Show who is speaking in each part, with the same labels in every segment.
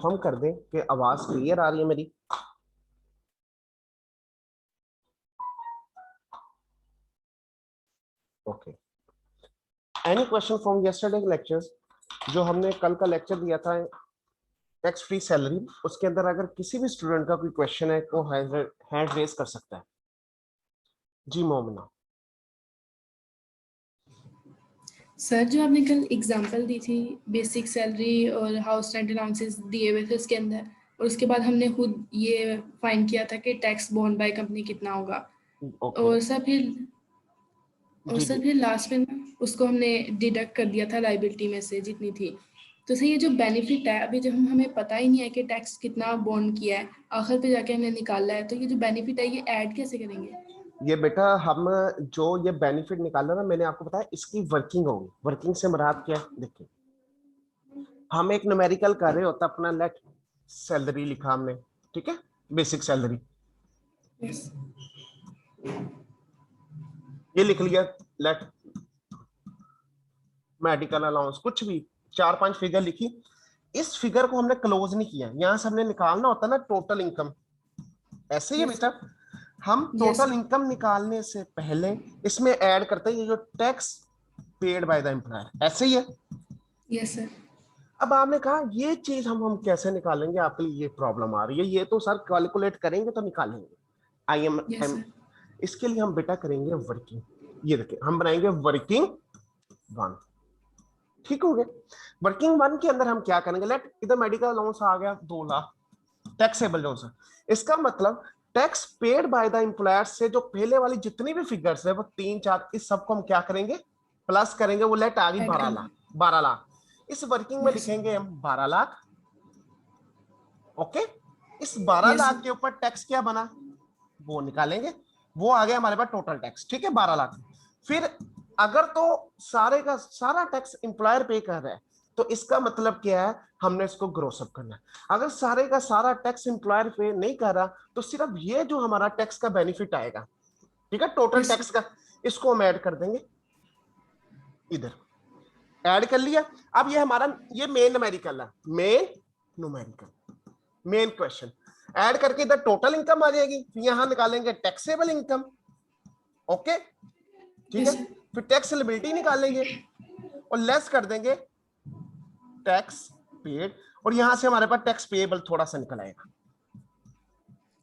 Speaker 1: Confirm कर दें कि आवाज क्लियर आ रही है मेरी। Okay, any question from yesterday lectures? जो हमने कल का लेक्चर दिया था टैक्स फ्री सैलरी, उसके अंदर अगर किसी भी स्टूडेंट का कोई क्वेश्चन है तो हैंड रेज कर सकता है। जी मोमिना।
Speaker 2: सर, जो आपने कल एग्जांपल दी थी बेसिक सैलरी और हाउस रेंट अलाउंसेस दिए हुए थे उसके अंदर, और उसके बाद हमने खुद ये फाइंड किया था कि टैक्स बोर्न बाय कंपनी कितना होगा।
Speaker 1: ओके।
Speaker 2: और सर फिर
Speaker 1: जी जी।
Speaker 2: लास्ट में ना उसको हमने डिडक्ट कर दिया था लाइबिलिटी में से जितनी थी। तो सर ये जो बेनिफिट है, अभी जब हमें पता ही नहीं है कि टैक्स कितना बोर्न किया है, आखिर पे जाके हमने निकाला है, तो ये जो बेनिफिट है ये ऐड कैसे करेंगे?
Speaker 1: ये बेटा हम जो ये बेनिफिट निकाला ना, मैंने आपको बताया इसकी वर्किंग होगी। वर्किंग से मुराद क्या है? देखिए, हम एक न्यूमेरिकल कर रहे होता, अपना लेट सैलरी लिखा हमने, ठीक है, बेसिक सैलरी
Speaker 2: यस।
Speaker 1: ये लिख लिया। लेट मेडिकल अलाउंस, कुछ भी 4-5 फिगर लिखी। इस फिगर को हमने क्लोज नहीं किया, यहां से हमने निकालना होता ना टोटल इनकम। ऐसे ही है
Speaker 2: यस
Speaker 1: बेटा, हम
Speaker 2: यस
Speaker 1: टोटल इनकम निकालने से पहले इसमें ऐड करते हैं ये जो tax paid by the employer, ऐसे ही है।
Speaker 2: Yes sir.
Speaker 1: अब आपने कहा ये चीज हम कैसे निकालेंगे, आपके लिए ये प्रॉब्लम आ रही है, ये तो सर कैलकुलेट करेंगे तो निकालेंगे। I am
Speaker 2: yes sir.
Speaker 1: इसके लिए हम बेटा करेंगे वर्किंग। ये देखिए, हम बनाएंगे वर्किंग वन। ठीक हो गया। वर्किंग वन के अंदर हम क्या करेंगे? लेट इधर मेडिकल अलाउंस आ गया 2 लाख, टैक्सेबल जो है। इसका मतलब tax paid by the employer से जो पहले वाली जितनी भी फिगर्स है वो 3-4, इस सबको हम क्या करेंगे? प्लस करेंगे। वो लेट आ गई
Speaker 2: ऐड
Speaker 1: 12
Speaker 2: करना।
Speaker 1: लाख 12 लाख। इस वर्किंग में
Speaker 2: यस
Speaker 1: लिखेंगे हम 12 लाख। ओके। इस 12
Speaker 2: यस
Speaker 1: लाख के ऊपर टैक्स क्या बना वो निकालेंगे। वो आ गया हमारे पास टोटल टैक्स, ठीक है, 12 लाख। फिर अगर तो सारे का सारा टैक्स एम्प्लॉयर पे कर रहा है तो इसका मतलब क्या है? हमने इसको ग्रोस अप करना है। अगर सारे का सारा टैक्स एम्प्लॉयर पे नहीं कर रहा तो सिर्फ ये जो हमारा टैक्स का बेनिफिट आएगा, ठीक है, टोटल
Speaker 2: यस
Speaker 1: टैक्स का, इसको हम ऐड कर देंगे इधर। ऐड कर लिया। अब ये हमारा ये मेन न्यूमेरिकल है, main numerical, main question. Add करके इधर टोटल इनकम आ जाएगी, यहां निकालेंगे टैक्सेबल इनकम। ओके, ठीक है।
Speaker 2: यस
Speaker 1: फिर टैक्स लायबिलिटी निकालेंगे और लेस कर देंगे टैक्स पेड, और यहां से हमारे पास टैक्स पेएबल थोड़ा सा निकल आएगा।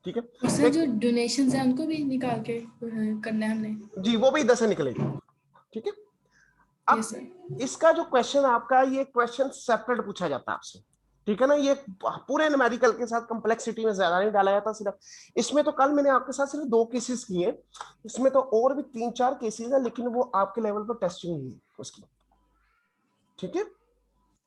Speaker 1: ठीक है।
Speaker 2: और सर जो
Speaker 1: देख
Speaker 2: डोनेशंस हैं उनको भी निकाल के करना है हमने।
Speaker 1: जी, वो भी इधर से निकलेगी। ठीक है।
Speaker 2: यस
Speaker 1: अब
Speaker 2: सर।
Speaker 1: इसका जो क्वेश्चन आपका, ये क्वेश्चन सेपरेट पूछा जाता है आपसे, ठीक है ना। ये पूरे न्यूमेरिकल के साथ कंप्लेक्सिटी में ज्यादा नहीं डाला जाता सिर्फ इसमें। तो कल मैंने आपके साथ सिर्फ 2 केसेस किए, इसमें तो और भी 3-4 केसेस है, लेकिन वो आपके लेवल पर टेस्टिंग हुई उसकी। ठीक है,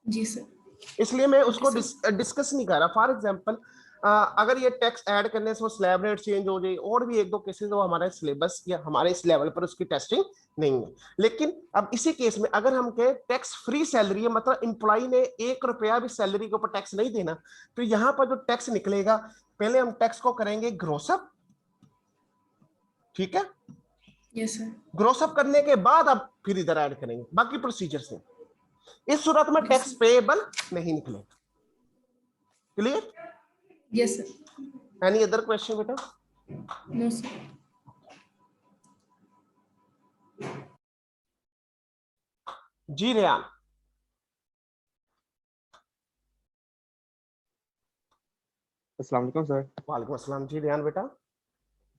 Speaker 2: जी सर।
Speaker 1: इसलिए मैं
Speaker 2: ओके
Speaker 1: उसको
Speaker 2: सर।
Speaker 1: डिस्कस नहीं कर रहा। फॉर एग्जांपल, अगर ये टैक्स ऐड करने से वो स्लैब रेट चेंज हो जाए, और भी 1-2 केसेस वो हमारे सिलेबस या हमारे इस लेवल पर उसकी टेस्टिंग नहीं है। लेकिन अब इसी केस में अगर हम कहें टैक्स फ्री सैलरी है, मतलब इंप्लॉई ने 1 रुपया भी सैलरी के ऊपर टैक्स नहीं देना, तो यहां पर जो टैक्स निकलेगा, पहले हम टैक्स को करेंगे ग्रोसअप। ठीक है,
Speaker 2: यस सर।
Speaker 1: ग्रोसअप करने के बाद अब फिर इधर ऐड करेंगे बाकी प्रोसीजर से। इस सूरत में
Speaker 2: ओके
Speaker 1: टैक्स
Speaker 2: सर।
Speaker 1: पेएबल नहीं निकलेगा। Clear?
Speaker 2: Yes sir.
Speaker 1: Any other question बेटा?
Speaker 2: No sir.
Speaker 1: जी रेयान।
Speaker 3: अस्सलाम वालेकुम सर।
Speaker 1: वालेकुम अस्सलाम। जी रेयान बेटा।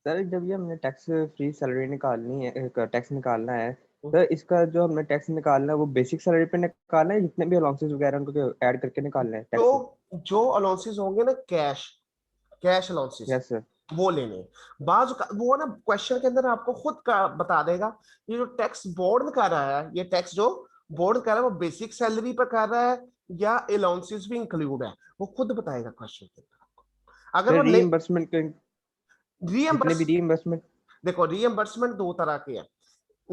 Speaker 3: सर जब ये हमने टैक्स फ्री सैलरी निकालनी है, टैक्स निकालना है, सर इसका जो हमने टैक्स निकालना है वो बेसिक सैलरी पे निकालना है, जितने भी अलाउंसेस वगैरह उनको ऐड करके निकालना है
Speaker 1: जो
Speaker 3: टैक्स?
Speaker 1: जो अलाउंसेस होंगे ना, cash cash allowances,
Speaker 3: yes sir.
Speaker 1: वो लेने हैं। वो ना क्वेश्चन के अंदर आपको खुद का बता देगा। ये जो टैक्स बोर्ड कर रहा है, ये टैक्स जो बोर्ड कर रहा है वो बेसिक सैलरी पर कर रहा है या अलाउंसेस भी इंक्लूड है, वो खुद बताएगा क्वेश्चन के अंदर आपको। अगर
Speaker 3: सर
Speaker 1: वो नहीं
Speaker 3: रीइंबर्समेंट के जितने
Speaker 1: रीएम्बर्स,
Speaker 3: भी रीइंबर्समेंट।
Speaker 1: देखो रीएम्बर्समेंट 2 तरह के हैं।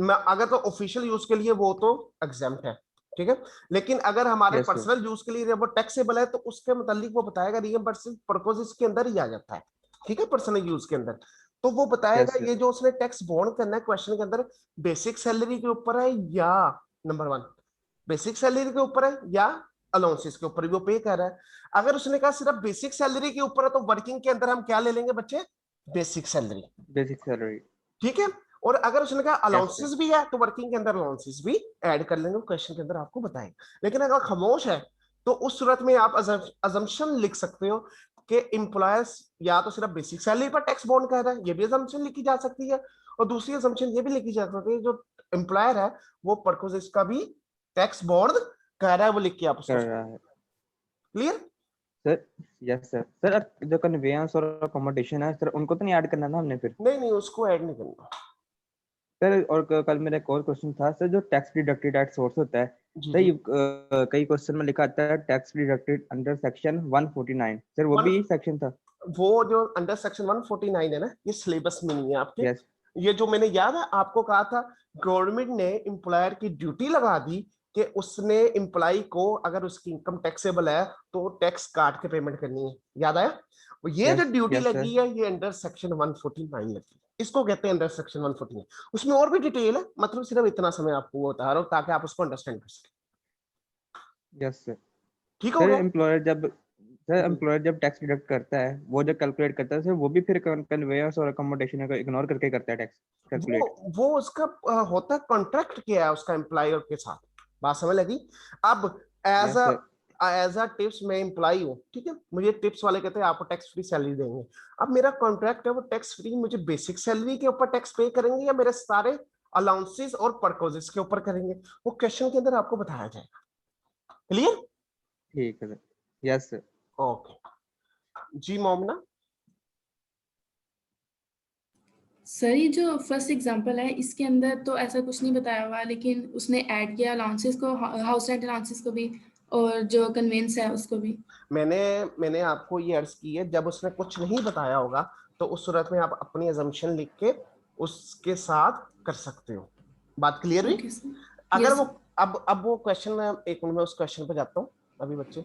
Speaker 1: अगर तो ऑफिशियल यूज के लिए वो तो एग्जाम्प्ट है, ठीक है। लेकिन अगर हमारे
Speaker 3: यस सर।
Speaker 1: पर्सनल यूज के लिए वो टैक्सेबल है तो उसके मुतालिक वो बताएगा, रीइंबर्समेंट पर्पस के अंदर ही आ जाता है, ठीक है, पर्सनल यूज के अंदर। तो वो
Speaker 3: यस
Speaker 1: बताएगा
Speaker 3: सर।
Speaker 1: ये जो उसने टैक्स बॉन्ड करना है क्वेश्चन के अंदर, बेसिक सैलरी के ऊपर है या नंबर 1 बेसिक सैलरी के ऊपर है या अलाउंसेस के ऊपर भी वो पे कर रहा है। अगर उसने कहा सिर्फ बेसिक सैलरी के ऊपर है तो वर्किंग के अंदर हम क्या ले लेंगे बच्चे, बेसिक सैलरी,
Speaker 3: बेसिक सैलरी।
Speaker 1: ठीक है। और अगर उसने कहा
Speaker 3: यस सर।
Speaker 1: अलाउंसेस भी है तो वर्किंग के अंदर अलाउंसेस भी ऐड कर लेंगे, क्वेश्चन के अंदर आपको बताएंगे। लेकिन अगर खामोश है तो उस सूरत में आप अजम्पशन लिख सकते हो कि एम्प्लॉयर्स या तो सिर्फ बेसिक सैलरी पर टैक्स बॉन्ड कर रहा है, ये भी अजम्पशन लिखी जा सकती है। और दूसरी अजम्पशन ये भी लिखी जा सकती है जो एम्प्लॉयर है वो परकोजिस का भी टैक्स बॉन्ड कर रहा है, वो लिख के आप उसको
Speaker 3: कर रहा है
Speaker 1: clear.
Speaker 3: Sir. Yes sir. Sir जो कन्वेंस और अकोमोडेशन है सर, उनको तो नहीं ऐड करना ना हमने फिर?
Speaker 1: नहीं नहीं, उसको ऐड नहीं करना
Speaker 3: सर और कल मेरा एक और क्वेश्चन था सर, जो टैक्स डिडक्टेड एट सोर्स होता है
Speaker 1: जी
Speaker 3: सर,
Speaker 1: जी।
Speaker 3: कई क्वेश्चन में लिखा आता है tax deducted under section 149, sir वो भी सेक्शन था?
Speaker 1: वो जो अंडर सेक्शन 149 है ना, ये सिलेबस में नहीं है आपके।
Speaker 3: यस।
Speaker 1: ये जो मैंने याद है आपको कहा था, गवर्नमेंट ने एम्प्लॉयर की ड्यूटी लगा दी कि उसने एम्प्लॉय को अगर उसकी इनकम टैक्सेबल है तो टैक्स काट के पेमेंट करनी है, याद आया। ये जो
Speaker 3: यस
Speaker 1: ड्यूटी
Speaker 3: यस सर।
Speaker 1: लगी है ये अंडर सेक्शन 149 लगी है, इसको कहते हैं अंडर सेक्शन 149। उसमें और भी डिटेल है, मतलब सिर्फ इतना समय आपको बता रहा हूँ ताकि आप उसको अंडरस्टैंड कर सकें।
Speaker 3: Yes sir.
Speaker 1: ठीक हो
Speaker 3: सर
Speaker 1: गया।
Speaker 3: एम्प्लॉयर जब टैक्स डिडक्ट करता है, वो जब कैलकुलेट करता है सर, वो भी फिर कन्वेंस और अकोमोडेशन को इग्नोर करके करता है टैक्स कैलकुलेट?
Speaker 1: वो उसका होता है कॉन्ट्रैक्ट किया है उसका एम्प्लॉयर के साथ, बात समझ लगी। अब एज
Speaker 3: यस सर।
Speaker 1: अ टिप्स मैं एम्प्लॉय हूँ, ठीक है, मुझे टिप्स वाले कहते हैं आपको टैक्स फ्री सैलरी देंगे। अब मेरा कॉन्ट्रैक्ट है वो टैक्स फ्री, मुझे बेसिक सैलरी के ऊपर टैक्स पे करेंगे या मेरे सारे अलाउंसेस और परकोजेस के ऊपर करेंगे, वो क्वेश्चन के अंदर आपको बताया जाएगा। क्लियर।
Speaker 3: ठीक है सर। Yes sir.
Speaker 1: ओके जी मोमिना।
Speaker 2: सर ये जो फर्स्ट एग्जांपल है इसके अंदर तो ऐसा कुछ नहीं बताया हुआ, लेकिन उसने ऐड किया अलाउंसेस को, हाउस रेंट अलाउंसेस को भी, और जो कन्वेंस है उसको भी।
Speaker 1: मैंने आपको ये अर्ज की है, जब उसने कुछ नहीं बताया होगा तो उस सूरत में आप अपनी अजम्पशन लिख के उसके साथ कर सकते हो। बात क्लियर हुई।
Speaker 2: Okay sir.
Speaker 1: अगर
Speaker 2: यस
Speaker 1: वो अब वो क्वेश्चन, एक मिनट में उस क्वेश्चन पे जाता हूँ, अभी बच्चे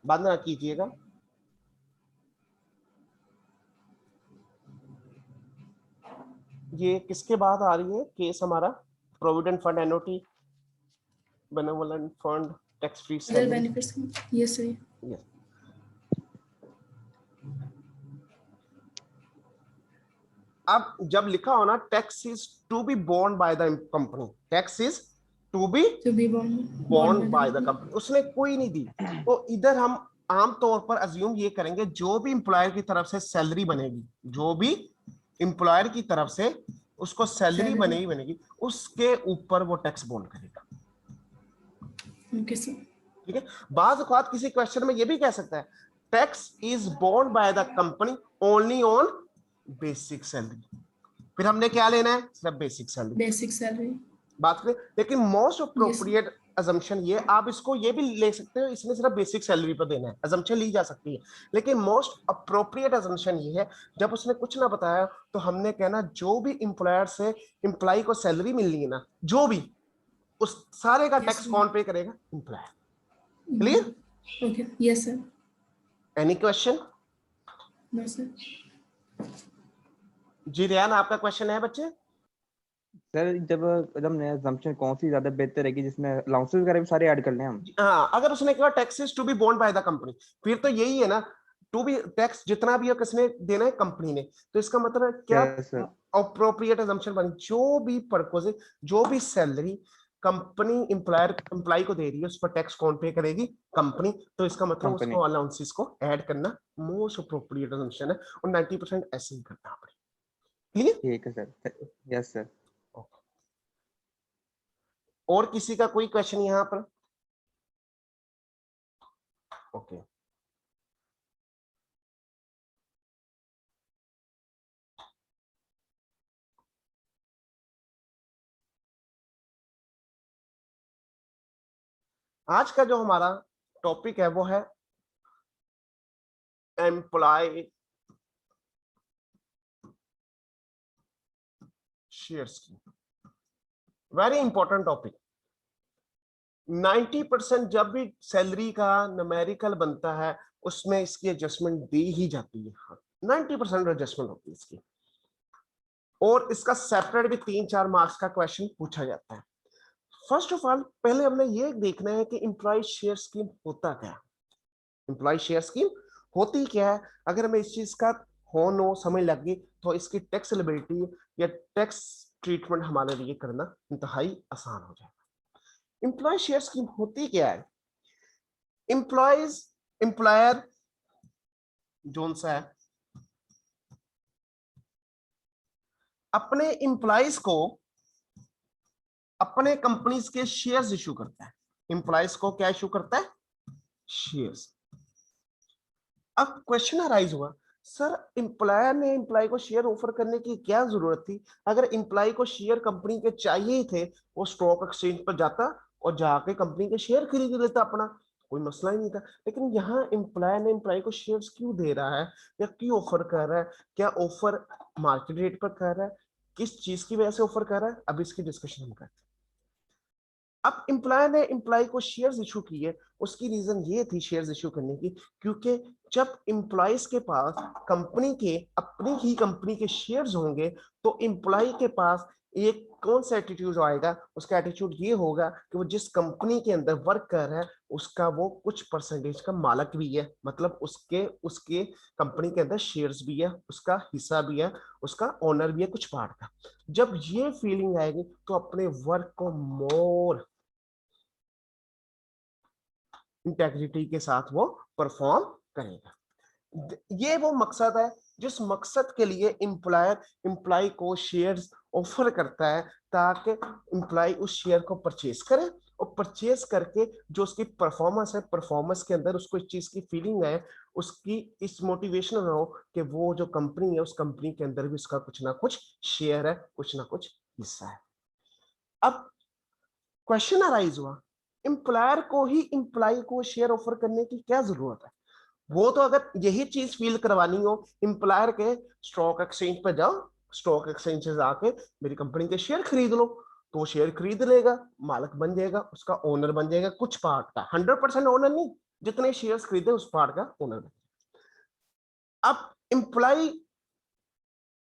Speaker 1: बाद में कीजिएगा। ये किसके बाद आ रही है केस हमारा, provident fund, NOT, benevolent fund, tax free
Speaker 2: other
Speaker 1: salary.
Speaker 2: Benefits. Yes sir.
Speaker 1: Yes. अब जब लिखा हो ना tax is to be borne by the company, tax is to be
Speaker 2: to be
Speaker 1: borne
Speaker 2: bond
Speaker 1: by the company, उसने कोई नहीं दी, तो इधर हम आमतौर पर अज्यूम ये करेंगे जो भी एम्प्लॉयर की तरफ से सैलरी बनेगी, जो भी एम्प्लॉयर की तरफ से उसको सैलरी
Speaker 2: सैलरी।
Speaker 1: बनेगी उसके ऊपर वो टैक्स बोर्न करेगा।
Speaker 2: Okay sir.
Speaker 1: ठीक है। बाज औकात किसी क्वेश्चन में ये भी कह सकता है tax is borne by the company only on basic salary, फिर हमने क्या लेना है, सिर्फ बेसिक सैलरी।
Speaker 2: Basic salary.
Speaker 1: बात करें, लेकिन मोस्ट
Speaker 2: यस।
Speaker 1: अप्रोप्रिएट अजम्पशन ये, आप इसको ये भी ले सकते हो इसने सिर्फ बेसिक सैलरी पर देना है, अजम्पशन ली जा सकती है, लेकिन मोस्ट अप्रोप्रिएट अजम्पशन ये है जब उसने कुछ ना बताया तो हमने कहना जो भी एम्प्लॉयर से एम्प्लॉय को सैलरी मिलनी है ना, जो भी, उस सारे का टैक्स कौन पे करेगा, employer. Clear.
Speaker 2: Okay. Yes sir.
Speaker 1: Any question.
Speaker 2: No sir.
Speaker 1: जी रियान आपका क्वेश्चन है बच्चे।
Speaker 3: सर जब जब नया assumption कौन सी ज्यादा बेहतर रहेगी, जिसमें अलाउंसेस वगैरह भी सारे ऐड कर लें हम?
Speaker 1: हाँ, अगर उसने कहा taxes to be borne by the company, फिर तो यही है ना, टू बी टैक्स जितना भी है किसने देना है, कंपनी ने, तो इसका मतलब है क्या,
Speaker 3: यस सर।
Speaker 1: अप्रोप्रिएट अजम्पशन बनी, जो भी पर्पज, जो भी सैलरी कंपनी एम्प्लॉय को दे रही है उस पर टैक्स कौन पे करेगी, कंपनी, तो इसका मतलब
Speaker 3: कंपनी।
Speaker 1: उसको अलाउंसेस को ऐड करना मोस्ट अप्रोप्रिएट अजम्पशन है, और 90% ऐसे ही करना पड़ेगा। क्लियर।
Speaker 3: ठीक है सर। Yes sir.
Speaker 1: और किसी का कोई क्वेश्चन यहाँ पर। ओके आज का जो हमारा टॉपिक है वो है एम्प्लॉय शेयर्स की, वेरी इंपॉर्टेंट टॉपिक। 90% जब भी सैलरी का न्यूमेरिकल बनता है उसमें इसकी एडजस्टमेंट दी ही जाती है, 90% एडजस्टमेंट होती है इसकी, और इसका सेपरेट भी 3-4 मार्क्स का क्वेश्चन पूछा जाता है। फर्स्ट ऑफ ऑल पहले हमने ये देखना है कि एम्प्लॉय शेयर स्कीम होता क्या है। एम्प्लॉय शेयर स्कीम होती क्या है, अगर हमें इस चीज का हो नो समझ लग गई तो इसकी टैक्स लायबिलिटी या टैक्स ट्रीटमेंट हमारे लिए करना इंतहाई आसान हो जाएगा। एम्प्लॉय शेयर स्कीम होती क्या है? एम्प्लॉयर जोन सा है अपने एम्प्लॉयज को अपने कंपनीज के शेयर्स इशू करता है। एम्प्लॉयज को क्या इशू करता है? शेयर्स। अब क्वेश्चन अराइज हुआ, सर एम्प्लॉयर ने एम्प्लॉय को शेयर ऑफर करने की क्या जरूरत थी? अगर एम्प्लॉय को शेयर कंपनी के चाहिए ही थे, वो स्टॉक एक्सचेंज पर जाता और जाके कंपनी के शेयर खरीद लेता अपना, कोई मसला ही नहीं था। लेकिन यहाँ एम्प्लॉयर ने एम्प्लॉय को शेयर्स क्यों दे रहा है या क्यों ऑफर कर रहा है? क्या ऑफर मार्केट रेट पर कर रहा है? किस चीज की वजह से ऑफर कर रहा है? अब इसकी डिस्कशन हम करते हैं। अब एम्प्लॉयर ने एम्प्लॉय को शेयर्स इशू किए, उसकी रीजन ये थी शेयर्स इशू करने की, क्योंकि जब एम्प्लॉयज के पास कंपनी के अपनी ही कंपनी के शेयर्स होंगे तो एम्प्लॉय के पास एक कौन सा एटीट्यूड आएगा? उसका एटीट्यूड ये होगा कि वो जिस कंपनी के अंदर वर्क कर रहा है उसका वो कुछ परसेंटेज का मालिक भी है, मतलब उसके उसके कंपनी के अंदर शेयर्स भी है, उसका हिस्सा भी है, उसका ओनर भी है कुछ पार्ट का। जब ये फीलिंग आएगी तो अपने वर्क को मोर इंटेग्रिटी के साथ वो परफॉर्म करेगा। ये वो मकसद है जिस मकसद के लिए एम्प्लॉयर एम्प्लॉय को शेयर्स ऑफर करता है, ताकि एम्प्लॉय उस शेयर को परचेज करे और परचेज करके जो उसकी परफॉर्मेंस है, परफॉर्मेंस के अंदर उसको इस चीज की फीलिंग है, उसकी इस मोटिवेशन हो कि वो जो कंपनी है उस कंपनी के अंदर भी उसका कुछ ना कुछ शेयर है, कुछ ना कुछ हिस्सा है। अब क्वेश्चन अराइज हुआ, एम्प्लॉयर को ही एम्प्लॉय को शेयर ऑफर करने की क्या जरूरत है? वो तो अगर यही चीज फील करवानी हो एम्प्लॉयर के, स्टॉक एक्सचेंज पर जाओ, स्टॉक एक्सचेंज से जाके मेरी कंपनी के शेयर खरीद लो, तो वो शेयर खरीद लेगा, मालिक बन जाएगा, उसका ओनर बन जाएगा कुछ पार्ट का, 100% ओनर नहीं, जितने शेयर्स खरीदे उस पार्ट का ओनर बन। अब एम्प्लॉय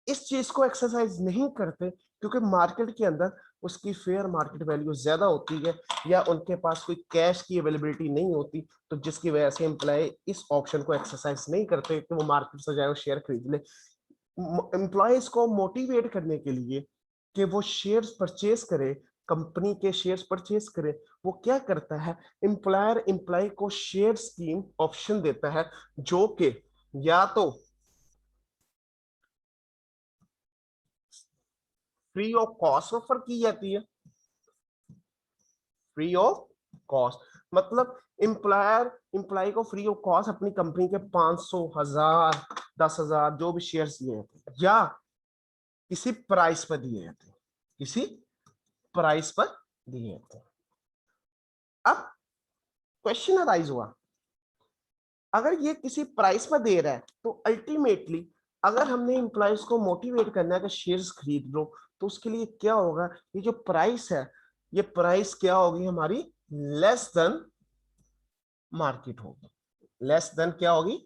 Speaker 1: इस चीज को एक्सरसाइज नहीं करते क्योंकि मार्केट के अंदर उसकी फेयर मार्केट वैल्यू ज्यादा होती है या उनके पास कोई कैश की अवेलेबिलिटी नहीं होती, तो जिसकी वजह से एम्प्लॉय इस ऑप्शन को एक्सरसाइज नहीं करते कि वो मार्केट से जाए शेयर खरीद ले। एम्प्लॉयज को मोटिवेट करने के लिए कि वो शेयर्स परचेज करे, कंपनी के शेयर्स परचेज करे, वो क्या करता है? एम्प्लॉयर एम्प्लॉय को शेयर स्कीम ऑप्शन देता है जो कि या तो फ्री ऑफ कॉस्ट ऑफर की जाती है, फ्री ऑफ कॉस्ट मतलब एम्प्लॉयर एम्प्लॉय को फ्री ऑफ कॉस्ट अपनी कंपनी के 500, 1000, 10,000 जो भी शेयर्स दिए जाते हैं या किसी प्राइस पर दिए जाते हैं, किसी प्राइस पर दिए जाते हैं। अब क्वेश्चन अराइज हुआ, अगर ये किसी प्राइस पर दे रहा है तो अल्टीमेटली अगर हमने एम्प्लॉयज को मोटिवेट करना है कि शेयर्स खरीद लो, तो उसके लिए क्या होगा? ये जो प्राइस है, ये प्राइस क्या होगी हमारी? लेस देन मार्केट होगी। लेस देन क्या होगी?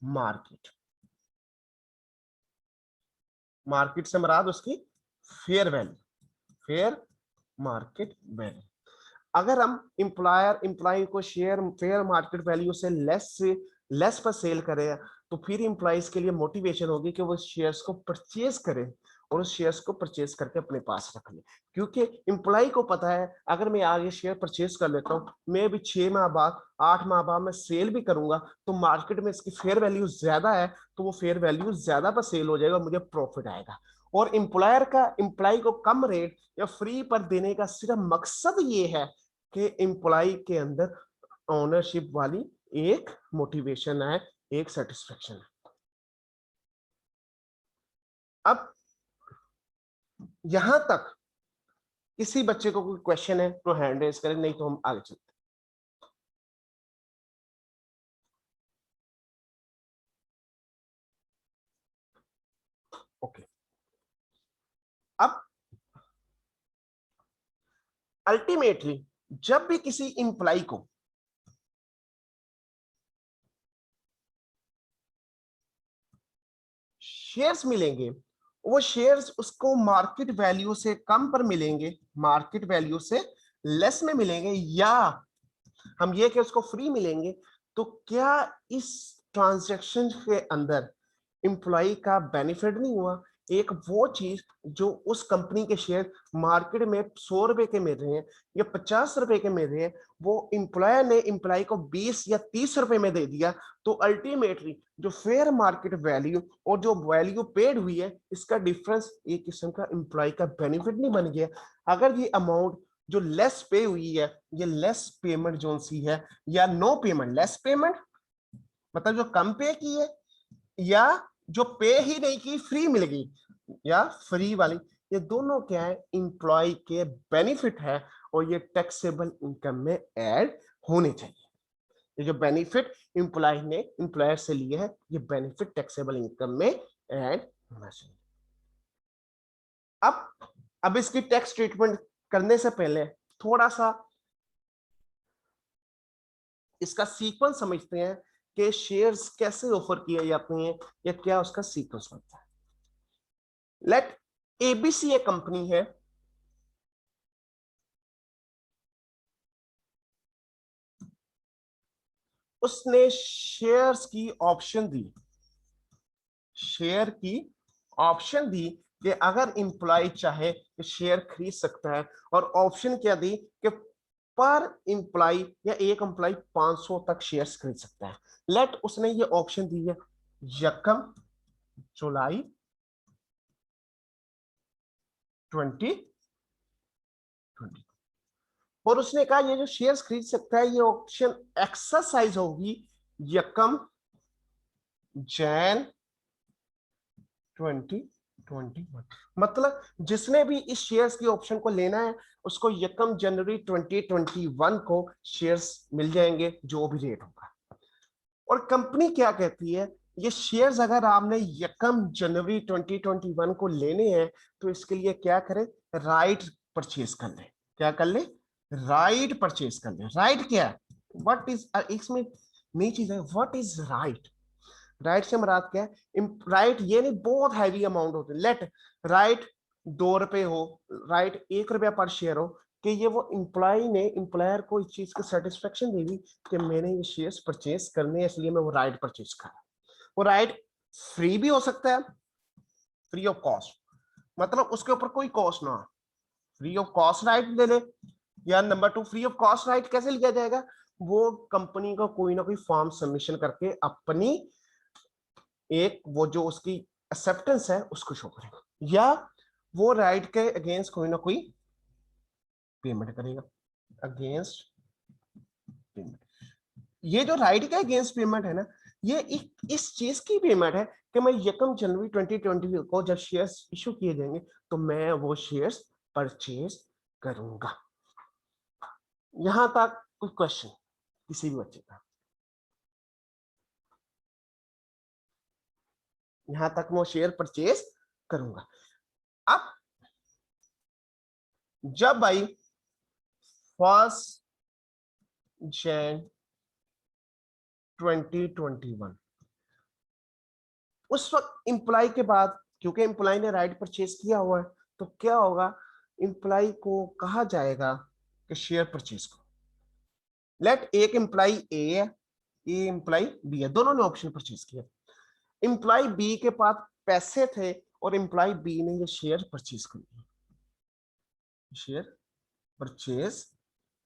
Speaker 1: मार्केट। मार्केट से मुराद उसकी fair value, fair market value. अगर हम एम्प्लॉय को शेयर फेयर मार्केट वैल्यू से लेस पर सेल करें तो फिर एम्प्लॉयज के लिए मोटिवेशन होगी कि वो शेयर्स को परचेज करें और उस शेयर्स को परचेज करके अपने पास रख ले, क्योंकि एम्प्लॉय को पता है अगर मैं आगे शेयर परचेज कर लेता हूँ, मैं भी 6 माह बाद 8 माह बाद मैं सेल भी करूंगा तो मार्केट में इसकी फेयर वैल्यू ज्यादा है, तो वो फेयर वैल्यू ज्यादा पर सेल हो जाएगा, मुझे प्रॉफिट आएगा। और एम्प्लॉयर का एम्प्लॉय को कम रेट या फ्री पर देने का सिर्फ मकसद ये है कि एम्प्लॉय के अंदर ओनरशिप वाली एक मोटिवेशन है, एक सेटिस्फेक्शन है। अब यहां तक किसी बच्चे को कोई क्वेश्चन है तो हैंड रेज करें, नहीं तो हम आगे चलते हैं। ओके, अब अल्टीमेटली जब भी किसी एम्प्लॉय को शेयर्स मिलेंगे, वो शेयर्स उसको मार्केट वैल्यू से कम पर मिलेंगे, मार्केट वैल्यू से लेस में मिलेंगे या हम ये कि उसको फ्री मिलेंगे, तो क्या इस ट्रांजैक्शन के अंदर एम्प्लॉय का बेनिफिट नहीं हुआ? एक वो चीज जो उस कंपनी के शेयर मार्केट में 100 रुपए के मिल रहे हैं या 50 रुपए के मिल रहे हैं, वो एम्प्लॉयर ने एम्प्लॉय को 20 या 30 रुपए में दे दिया, तो अल्टीमेटली जो फेयर मार्केट वैल्यू और जो वैल्यू पेड हुई है, इसका डिफरेंस एक किस्म का एम्प्लॉय का बेनिफिट नहीं बन गया? अगर ये अमाउंट जो लेस पे हुई है, ये लेस पेमेंट जो सी है, या नो पेमेंट, लेस पेमेंट मतलब जो कम पे की है, या जो पे ही नहीं की फ्री मिल गई, या फ्री वाली, ये दोनों क्या है? इंप्लॉय के बेनिफिट है और ये टैक्सेबल इनकम में ऐड होने चाहिए। ये जो बेनिफिट इंप्लॉय ने इंप्लॉयर से लिए है, ये बेनिफिट टैक्सेबल इनकम में ऐड होना चाहिए। अब इसकी टैक्स ट्रीटमेंट करने से पहले थोड़ा सा इसका सीक्वेंस समझते हैं कि शेयर्स कैसे ऑफर किए जाते हैं या क्या उसका सीक्वेंस बनता है। लेट एबीसी एक कंपनी है, उसने शेयर्स की ऑप्शन दी, शेयर की ऑप्शन दी कि अगर इंप्लॉय चाहे कि शेयर खरीद सकता है, और ऑप्शन क्या दी कि पर इंप्लॉय या एक एम्प्लॉय 500 तक शेयर्स खरीद सकता है। लेट उसने ये ऑप्शन दी है 1 जुलाई 2020, और उसने कहा ये जो शेयर्स खरीद सकता है, ये ऑप्शन एक्सरसाइज होगी 1 जैन 2021। मतलब जिसने भी इस शेयर्स की ऑप्शन को लेना है, उसको 1 जनवरी 2021 को शेयर्स मिल जाएंगे, जो भी रेट होगा। और कंपनी क्या कहती है, ये शेयर्स अगर आपने 1 जनवरी 2021 को लेने हैं, तो इसके लिए क्या करें? राइट परचेज कर ले। क्या कर ले? राइट परचेज कर ले। राइट क्या है? व्हाट इज, इसमें नई चीज है, व्हाट इज राइट? राइट से मुराद क्या है? राइट ये नहीं बहुत हैवी अमाउंट होते, लेट राइट 2 रुपए हो, राइट 1 रुपया पर शेयर हो, कि ये वो इंप्लॉय ने इंप्लॉयर को इस चीज की सेटिस्फेक्शन दे दी कि मैंने ये शेयर्स परचेज करने हैं, इसलिए मैं वो राइट परचेज कर रहा हूं। वो राइट फ्री भी हो सकता है, फ्री ऑफ कॉस्ट, मतलब उसके ऊपर कोई कॉस्ट ना हो, फ्री ऑफ कॉस्ट राइट ले ले। या number 2, free of cost right कैसे लिया जाएगा? वो कंपनी को कोई ना कोई फॉर्म सबमिशन करके अपनी एक वो जो उसकी एक्सेप्टेंस है उसको शो करेगा, या वो राइट के अगेंस्ट कोई ना कोई पेमेंट करेगा, अगेंस्ट पेमेंट। ये जो राइट के अगेंस्ट पेमेंट है ना, ये इस चीज की पेमेंट है कि मैं 1 जनवरी 2020 को जब शेयर्स इशू किए जाएंगे, तो मैं वो शेयर्स परचेज करूंगा। यहां तक कोई क्वेश्चन किसी भी बच्चे का? यहां तक मैं शेयर परचेज करूंगा। अब जब भाई 1 जैन 2021, उस वक्त इंप्लॉय के बाद, क्योंकि इंप्लॉय ने राइट परचेज किया हुआ है, तो क्या होगा? इंप्लॉय को कहा जाएगा कि शेयर परचेज करो। लेट एक इंप्लॉय ए है, ये इंप्लॉय बी है, दोनों ने ऑप्शन परचेज किया। इंप्लॉय बी के पास पैसे थे और इंप्लॉय बी ने ये शेयर परचेज कर लिए, शेयर परचेज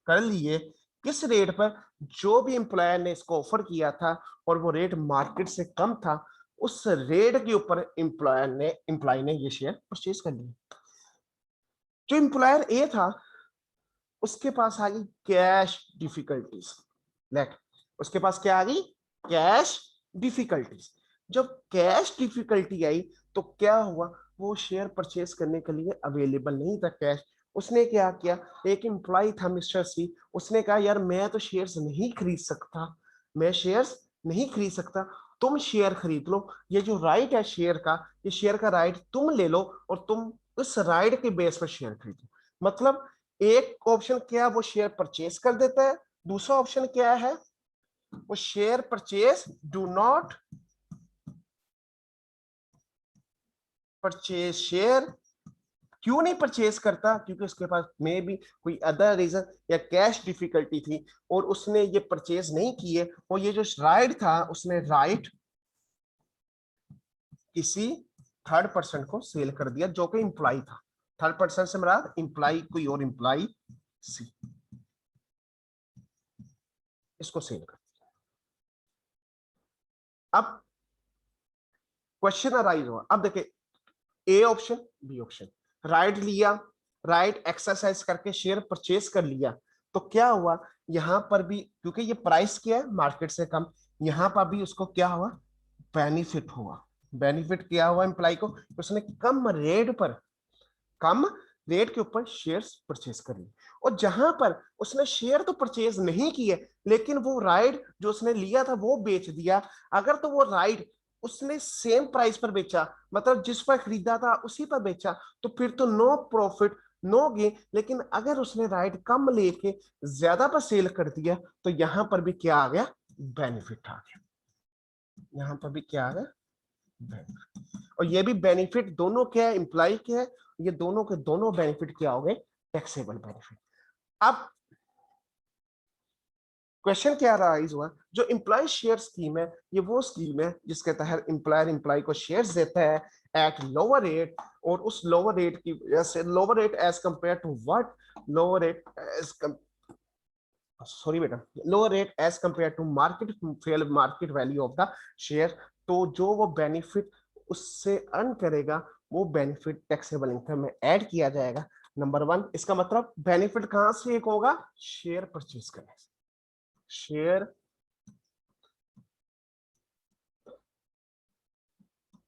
Speaker 1: कर लिए। किस रेट पर? जो भी इंप्लॉयर ने इसको ऑफर किया था और वो रेट मार्केट से कम था, उस रेट के ऊपर इंप्लॉय ने ये शेयर परचेज कर लिया। जो इंप्लॉयर ए था, उसके पास आ गई कैश डिफिकल्टीज। लेट उसके पास क्या आ गई? Cash difficulties. जब कैश डिफिकल्टी आई, तो क्या हुआ? वो शेयर परचेज करने के लिए अवेलेबल नहीं था कैश। उसने क्या किया? एक एम्प्लॉय था मिस्टर सी, उसने कहा यार मैं तो शेयर्स नहीं खरीद सकता, मैं शेयर्स नहीं खरीद सकता, तुम शेयर खरीद लो, ये जो राइट है शेयर का, ये शेयर का राइट तुम ले लो और तुम उस राइट के बेस पर शेयर खरीदो। मतलब एक ऑप्शन क्या, वो शेयर परचेज कर देता है, दूसरा ऑप्शन क्या है? वो share purchase do not purchase share क्यों नहीं परचेज करता? क्योंकि उसके पास में भी कोई अदर रीजन या कैश डिफिकल्टी थी और उसने ये परचेज नहीं किए, और ये जो राइट था उसने राइट किसी थर्ड पर्सन को सेल कर दिया जो कि इंप्लाई था। थर्ड पर्सन से मेरा इंप्लाई कोई और इंप्लाई सी, इसको सेल कर दिया। अब क्वेश्चन अराइज हुआ, अब देखिए A option B option, right लिया, राइट एक्सरसाइज करके शेयर परचेज कर लिया, तो क्या हुआ यहां पर भी, क्योंकि ये प्राइस क्या है मार्केट से कम, यहां पर भी उसको क्या हुआ बेनिफिट हुआ। बेनिफिट क्या हुआ एम्प्लॉय को, उसने कम रेट पर, कम रेट के ऊपर शेयर्स परचेज कर लिए। और जहां पर उसने शेयर तो परचेज नहीं किए लेकिन वो राइट जो उसने लिया था वो बेच दिया, अगर तो वो राइट उसने सेम प्राइस पर बेचा, मतलब जिस पर खरीदा था उसी पर बेचा, तो फिर तो नो प्रॉफिट नो गेन। लेकिन अगर उसने राइट कम लेके ज्यादा पर सेल कर दिया तो यहां पर भी क्या आ गया बेनिफिट आ गया, यहां पर भी क्या आ गया बेनिफिट। और ये भी बेनिफिट दोनों क्या है इंप्लाई क्या है, ये दोनों के दोनों बेनिफिट क्या हो गए टैक्सेबल बेनिफिट। अब क्वेश्चन क्या राइज हुआ, जो एम्प्लॉय शेयर स्कीम है ये वो स्कीम है जिसके तहत एम्प्लॉयर एम्प्लॉय को शेयर्स देता है एट लोअर रेट, और उस लोअर रेट की वजह से, lower rate as compare to what, lower rate as sorry बेटा, lower rate as compare to market fair market value of the share, तो जो वो बेनिफिट उससे अर्न करेगा वो बेनिफिट टैक्सेबल इनकम में ऐड किया जाएगा। नंबर वन, इसका मतलब बेनिफिट कहां से एक होगा शेयर परचेज करने से, शेयर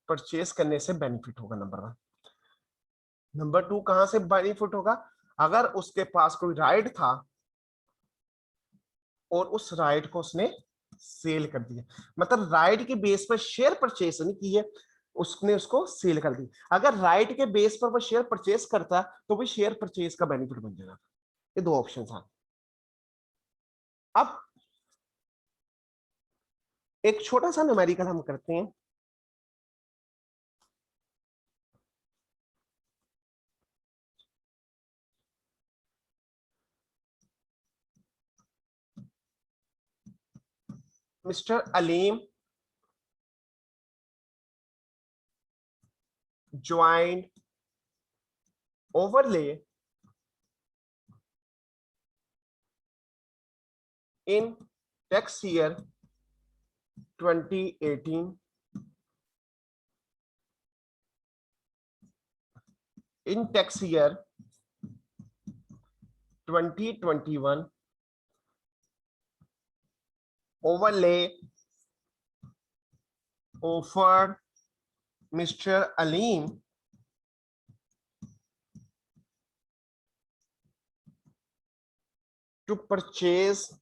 Speaker 1: परचेज करने से बेनिफिट होगा नंबर वन। नंबर टू कहां से बेनिफिट होगा, अगर उसके पास कोई राइट था और उस राइट को उसने सेल कर दिया, मतलब राइट के बेस पर शेयर परचेज नहीं की है, उसने उसको सेल कर दी। अगर राइट के बेस पर वो शेयर परचेज करता तो भी शेयर परचेज का बेनिफिट बन जाएगा। ये दो ऑप्शन था। अब एक छोटा सा न्यूमेरिकल हम करते हैं। Mister Aleem joint overlay in tax year 2018, in tax year 2021, overlay offered Mr. Aleem to purchase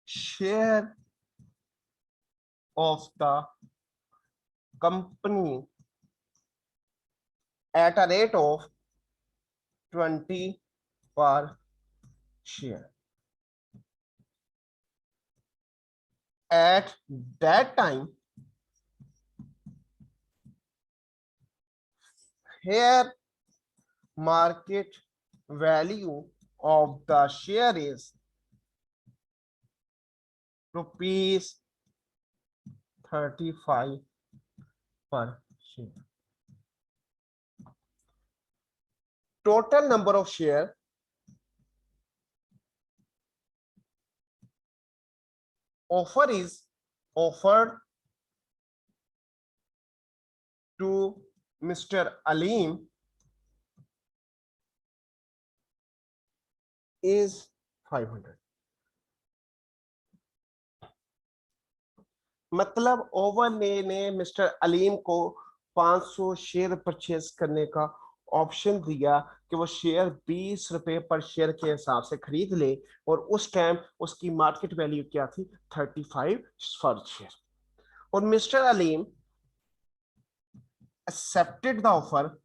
Speaker 1: share of the company at a rate of 20 per share. At that time, here market value of the share is rupees 35 per share. Total number of share offered to Mr. Aleem is 500. मतलब overlay ने mister Aleem को 500 share purchase करने का option दिया कि वो share 20 रुपए पर शेयर के हिसाब से खरीद ले, और उस टाइम उसकी मार्केट वैल्यू क्या थी 35 पर शेयर। और mister Aleem accepted the offer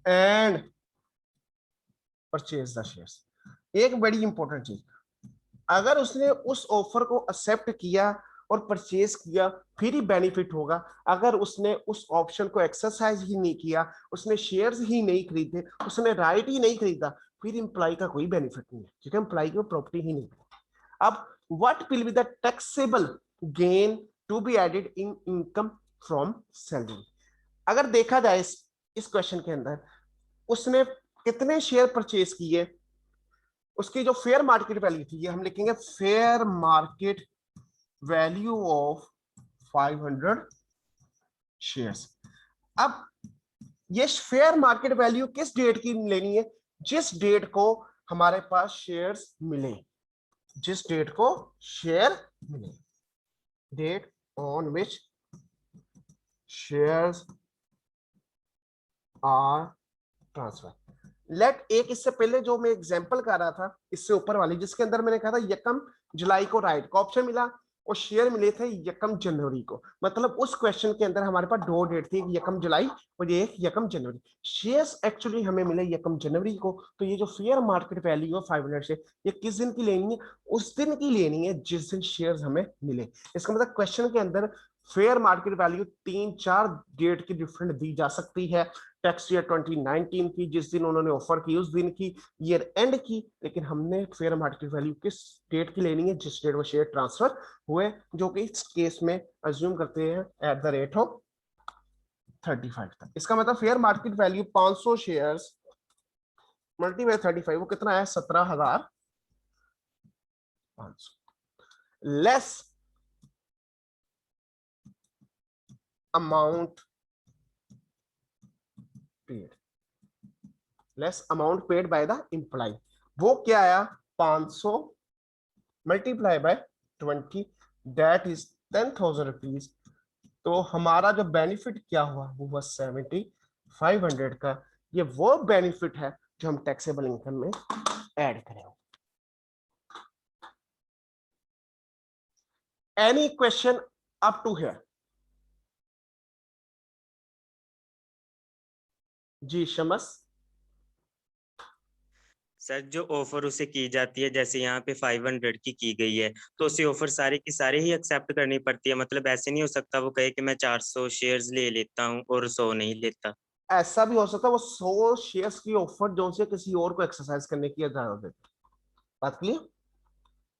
Speaker 1: and purchase the shares। एक बड़ी इंपॉर्टेंट चीज, अगर उसने उस ऑफर को एक्सेप्ट किया और परचेज किया फिर ही बेनिफिट होगा। अगर उसने उस ऑप्शन को एक्सरसाइज ही नहीं किया, उसने शेयर्स ही नहीं खरीदे, उसने राइट ही नहीं खरीदा, फिर एम्प्लॉय का कोई बेनिफिट नहीं है, क्योंकि एम्प्लॉय की प्रॉपर्टी ही नहीं है। अब what will be the taxable gain to be added in income from salary. अगर देखा जाए इस क्वेश्चन के अंदर उसने कितने शेयर परचेज किए, उसकी जो फेयर मार्केट वैल्यू थी, ये हम लिखेंगे fair market value of 500 shares. अब ये फेयर मार्केट वैल्यू किस डेट की लेनी है? जिस डेट को हमारे पास शेयर्स मिले, जिस डेट को शेयर मिले, date on which shares are transfer. Let एक इससे पहले जो मैं एग्जांपल कर रहा था, इससे ऊपर वाली जिसके अंदर मैंने कहा था यकम जुलाई को राइट का ऑप्शन मिला और शेयर मिले थे यकम जनवरी को, मतलब उस क्वेश्चन के अंदर हमारे पास दो डेट थी, एक यकम जुलाई और एक यकम जनवरी। शेयर्स एक्चुअली हमें मिले यकम जनवरी को, तो ये जो फेयर मार्केट वैल्यू है 500 से, ये किस दिन की लेनी है? उस दिन की लेनी है जिस दिन शेयर्स हमें मिले। इसका मतलब क्वेश्चन के अंदर फेयर मार्केट वैल्यू 3-4 डेट की डिफरेंट दी जा सकती है। टैक्स ईयर 2019 की, जिस दिन उन्होंने ऑफर की उस दिन की, ईयर एंड की, लेकिन हमने फेयर मार्केट वैल्यू किस डेट की लेनी है? जिस डेट वो शेयर ट्रांसफर हुए, जो कि इस केस में अज्यूम करते हैं एट द रेट ऑफ 35 तक। इसका मतलब fair market value 500 shares multiply 35, वो कितना है? 17,500 less amount paid, less amount paid by the employ. वो क्या आया? 500 multiply by 20, that is 10,000 rupees. तो हमारा जो बेनिफिट क्या हुआ वो हुआ 7,500 का। ये वो बेनिफिट है जो हम टैक्सेबल इनकम में ऐड करें। Any question up to here? जी शमस।
Speaker 4: सर जो ऑफर उसे की जाती है, जैसे यहाँ पे 500 की गई है, तो उसे ऑफर सारे की सारे ही एक्सेप्ट करनी पड़ती है? मतलब ऐसे नहीं हो सकता वो कहे कि मैं 400 शेयर्स ले लेता हूँ और 100 नहीं लेता?
Speaker 1: ऐसा भी हो सकता है वो 100 शेयर्स की ऑफर जो से किसी और को एक्सरसाइज करने की इजाजत देते। बात क्लियर?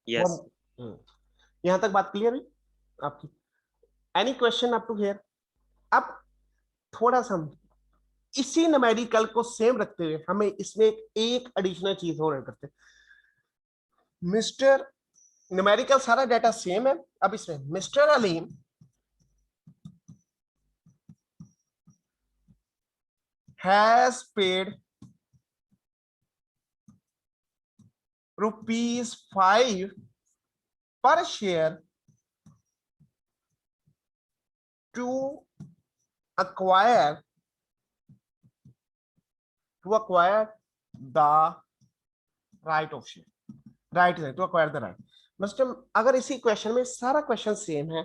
Speaker 4: यस।
Speaker 1: यहां तक बात क्लियर है आपकी? Any question up to here? अब थोड़ा सा इसी न्यूमेरिकल को सेम रखते हुए हमें इसमें एक एडिशनल चीज और ऐड करते हैं। मिस्टर न्यूमेरिकल सारा डाटा सेम है, अब इसमें mister Aleem has paid ₹5 per share to acquire the right of share, right है, to acquire the right। मतलब अगर इसी क्वेश्चन में सारा क्वेश्चन सेम है,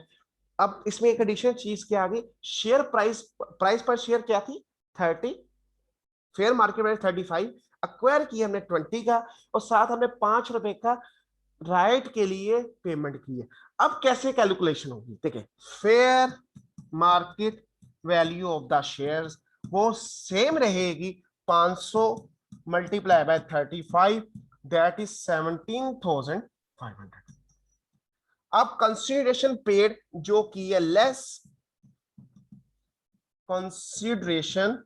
Speaker 1: अब इसमें एक एडिशनल चीज क्या आ गई? शेयर प्राइस पर शेयर क्या थी? 30, फेयर मार्केट वैल्यू 35, अक्वायर किया हमने 20 का, और साथ हमने 5 रुपए का राइट के लिए पेमेंट की है। अब कैसे कैलकुलेशन होगी? देखिए, fair market value of the shares वो सेम रहेगी, 500 मल्टीप्लाई बाय 35, दैट इज 17,500। अब कंसिडरेशन पेड जो की है, less consideration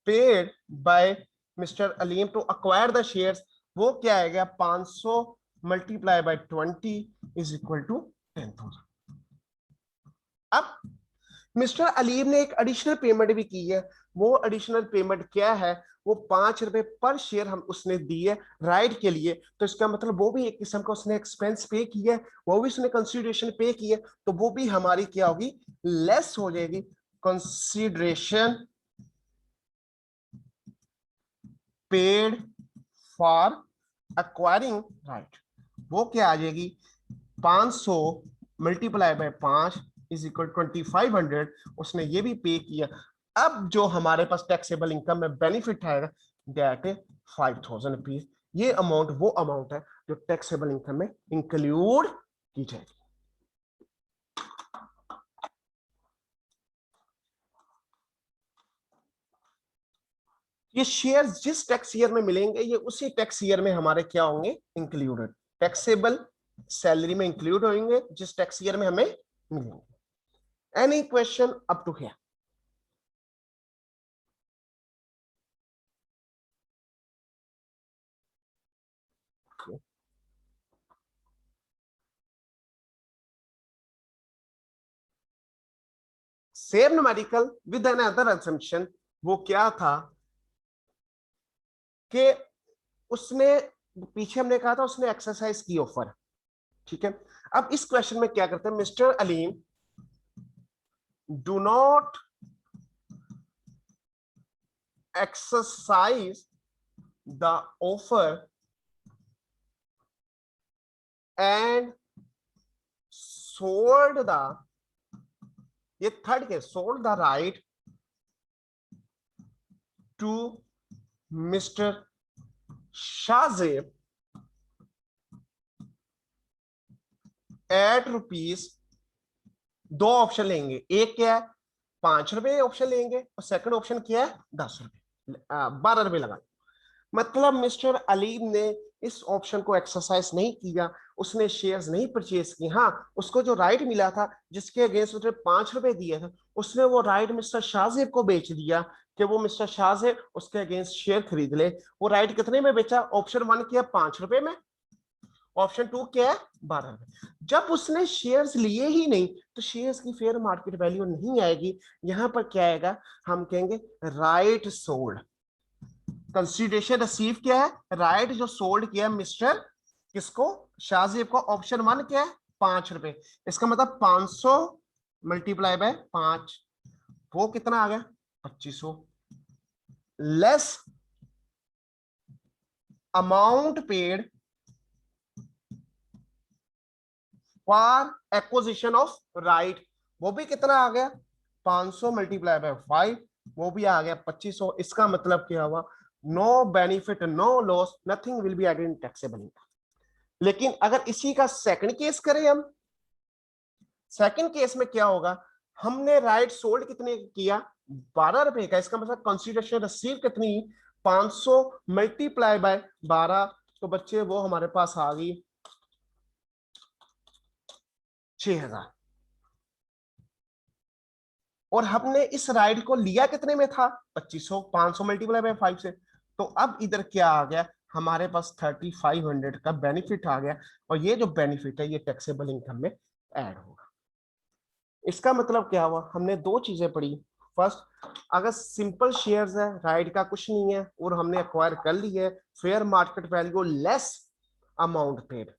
Speaker 1: paid by Mr Aleem to acquire the shares, वो क्या आएगा? 500 multiply by 20 is equal to 10,000। अब मिस्टर अलीम ने एक एडिशनल पेमेंट भी की है। वो एडिशनल पेमेंट क्या है? वो 5 रुपए पर शेयर हम उसने दिए राइट के लिए, तो इसका मतलब वो भी एक किस्म का उसने एक्सपेंस पे किया है, वो भी उसने कंसिडरेशन पे की है, तो वो भी हमारी क्या होगी? लेस हो जाएगी। Consideration paid for acquiring right, वो क्या आ जाएगी? 500 मल्टीप्लाई बाय 5 इज इक्वल 2500, उसने ये भी पे किया। अब जो हमारे पास टैक्सेबल इनकम में बेनिफिट आएगा दैट 5,000 रुपीज। ये अमाउंट वो अमाउंट है जो टैक्सेबल इनकम में इंक्लूड की जाएगी। ये शेयर्स जिस टैक्स ईयर में मिलेंगे ये उसी टैक्स ईयर में हमारे क्या होंगे, इंक्लूडेड, टैक्सेबल सैलरी में इंक्लूड होंगे जिस टैक्स ईयर में हमें मिलेंगे। Any question up to here? Same numerical with an other assumption. वो क्या था कि उसने पीछे हमने कहा था उसने एक्सरसाइज की ऑफर, ठीक है। अब इस क्वेश्चन में क्या करते हैं, mister Aleem do not exercise the offer and sold the, ये third case, sold the right to mister Shahzeb at rupees, दो ऑप्शन लेंगे, एक क्या है 5 रुपए ऑप्शन लेंगे और सेकंड ऑप्शन क्या है 10 रुपए, 12 रुपए लगा। मतलब मिस्टर अलीम ने इस ऑप्शन को एक्सरसाइज नहीं किया, उसने शेयर्स नहीं परचेज की। हाँ, उसको जो राइट मिला था जिसके अगेंस्ट उसने 5 रुपए दिए थे, उसने वो राइट मिस्टर शाहजेब को बेच दिया कि वो मिस्टर शाहजेब उसके अगेंस्ट शेयर खरीद ले। वो राइट कितने में बेचा? ऑप्शन 1 किया 5 रुपए में, ऑप्शन 2 क्या है 12 रुपए। जब उसने शेयर्स लिए ही नहीं तो शेयर्स की फेयर मार्केट वैल्यू नहीं आएगी। यहां पर क्या आएगा, हम कहेंगे राइट सोल्ड। कंसीडरेशन रिसीव क्या है, राइट जो सोल्ड किया मिस्टर किसको, शाहजेब को। ऑप्शन 1 क्या है 5 रुपए, इसका मतलब 500 मल्टीप्लाई बाय 5, वो कितना आ गया 2500, less amount paid for acquisition of right, वो भी कितना आ गया 500 मल्टीप्लाई बाय 5, वो भी आ गया 2500। इसका मतलब क्या हुआ, no benefit no loss, nothing will be added in taxable income. लेकिन अगर इसी का सेकंड केस करें हम, सेकंड केस में क्या होगा, हमने राइट सोल्ड कितने किया 12 रुपए का, इसका मतलब कंसीडरेशन रिसीव कितनी 500 मल्टीप्लाई बाय 12, तो बच्चे वो हमारे पास आ गई 6000। और हमने इस राइड को लिया कितने में था 2500, 500 मल्टीप्लाई बाय 5 से, तो अब इधर क्या आ गया हमारे पास 3500 का बेनिफिट आ गया, और ये जो बेनिफिट है ये टैक्सेबल इनकम में ऐड होगा। इसका मतलब क्या हुआ, हमने दो चीजें पढ़ी। फर्स्ट, अगर सिंपल शेयर्स है, राइट का कुछ नहीं है और हमने एक्वायर कर ली है, fair market value less amount paid.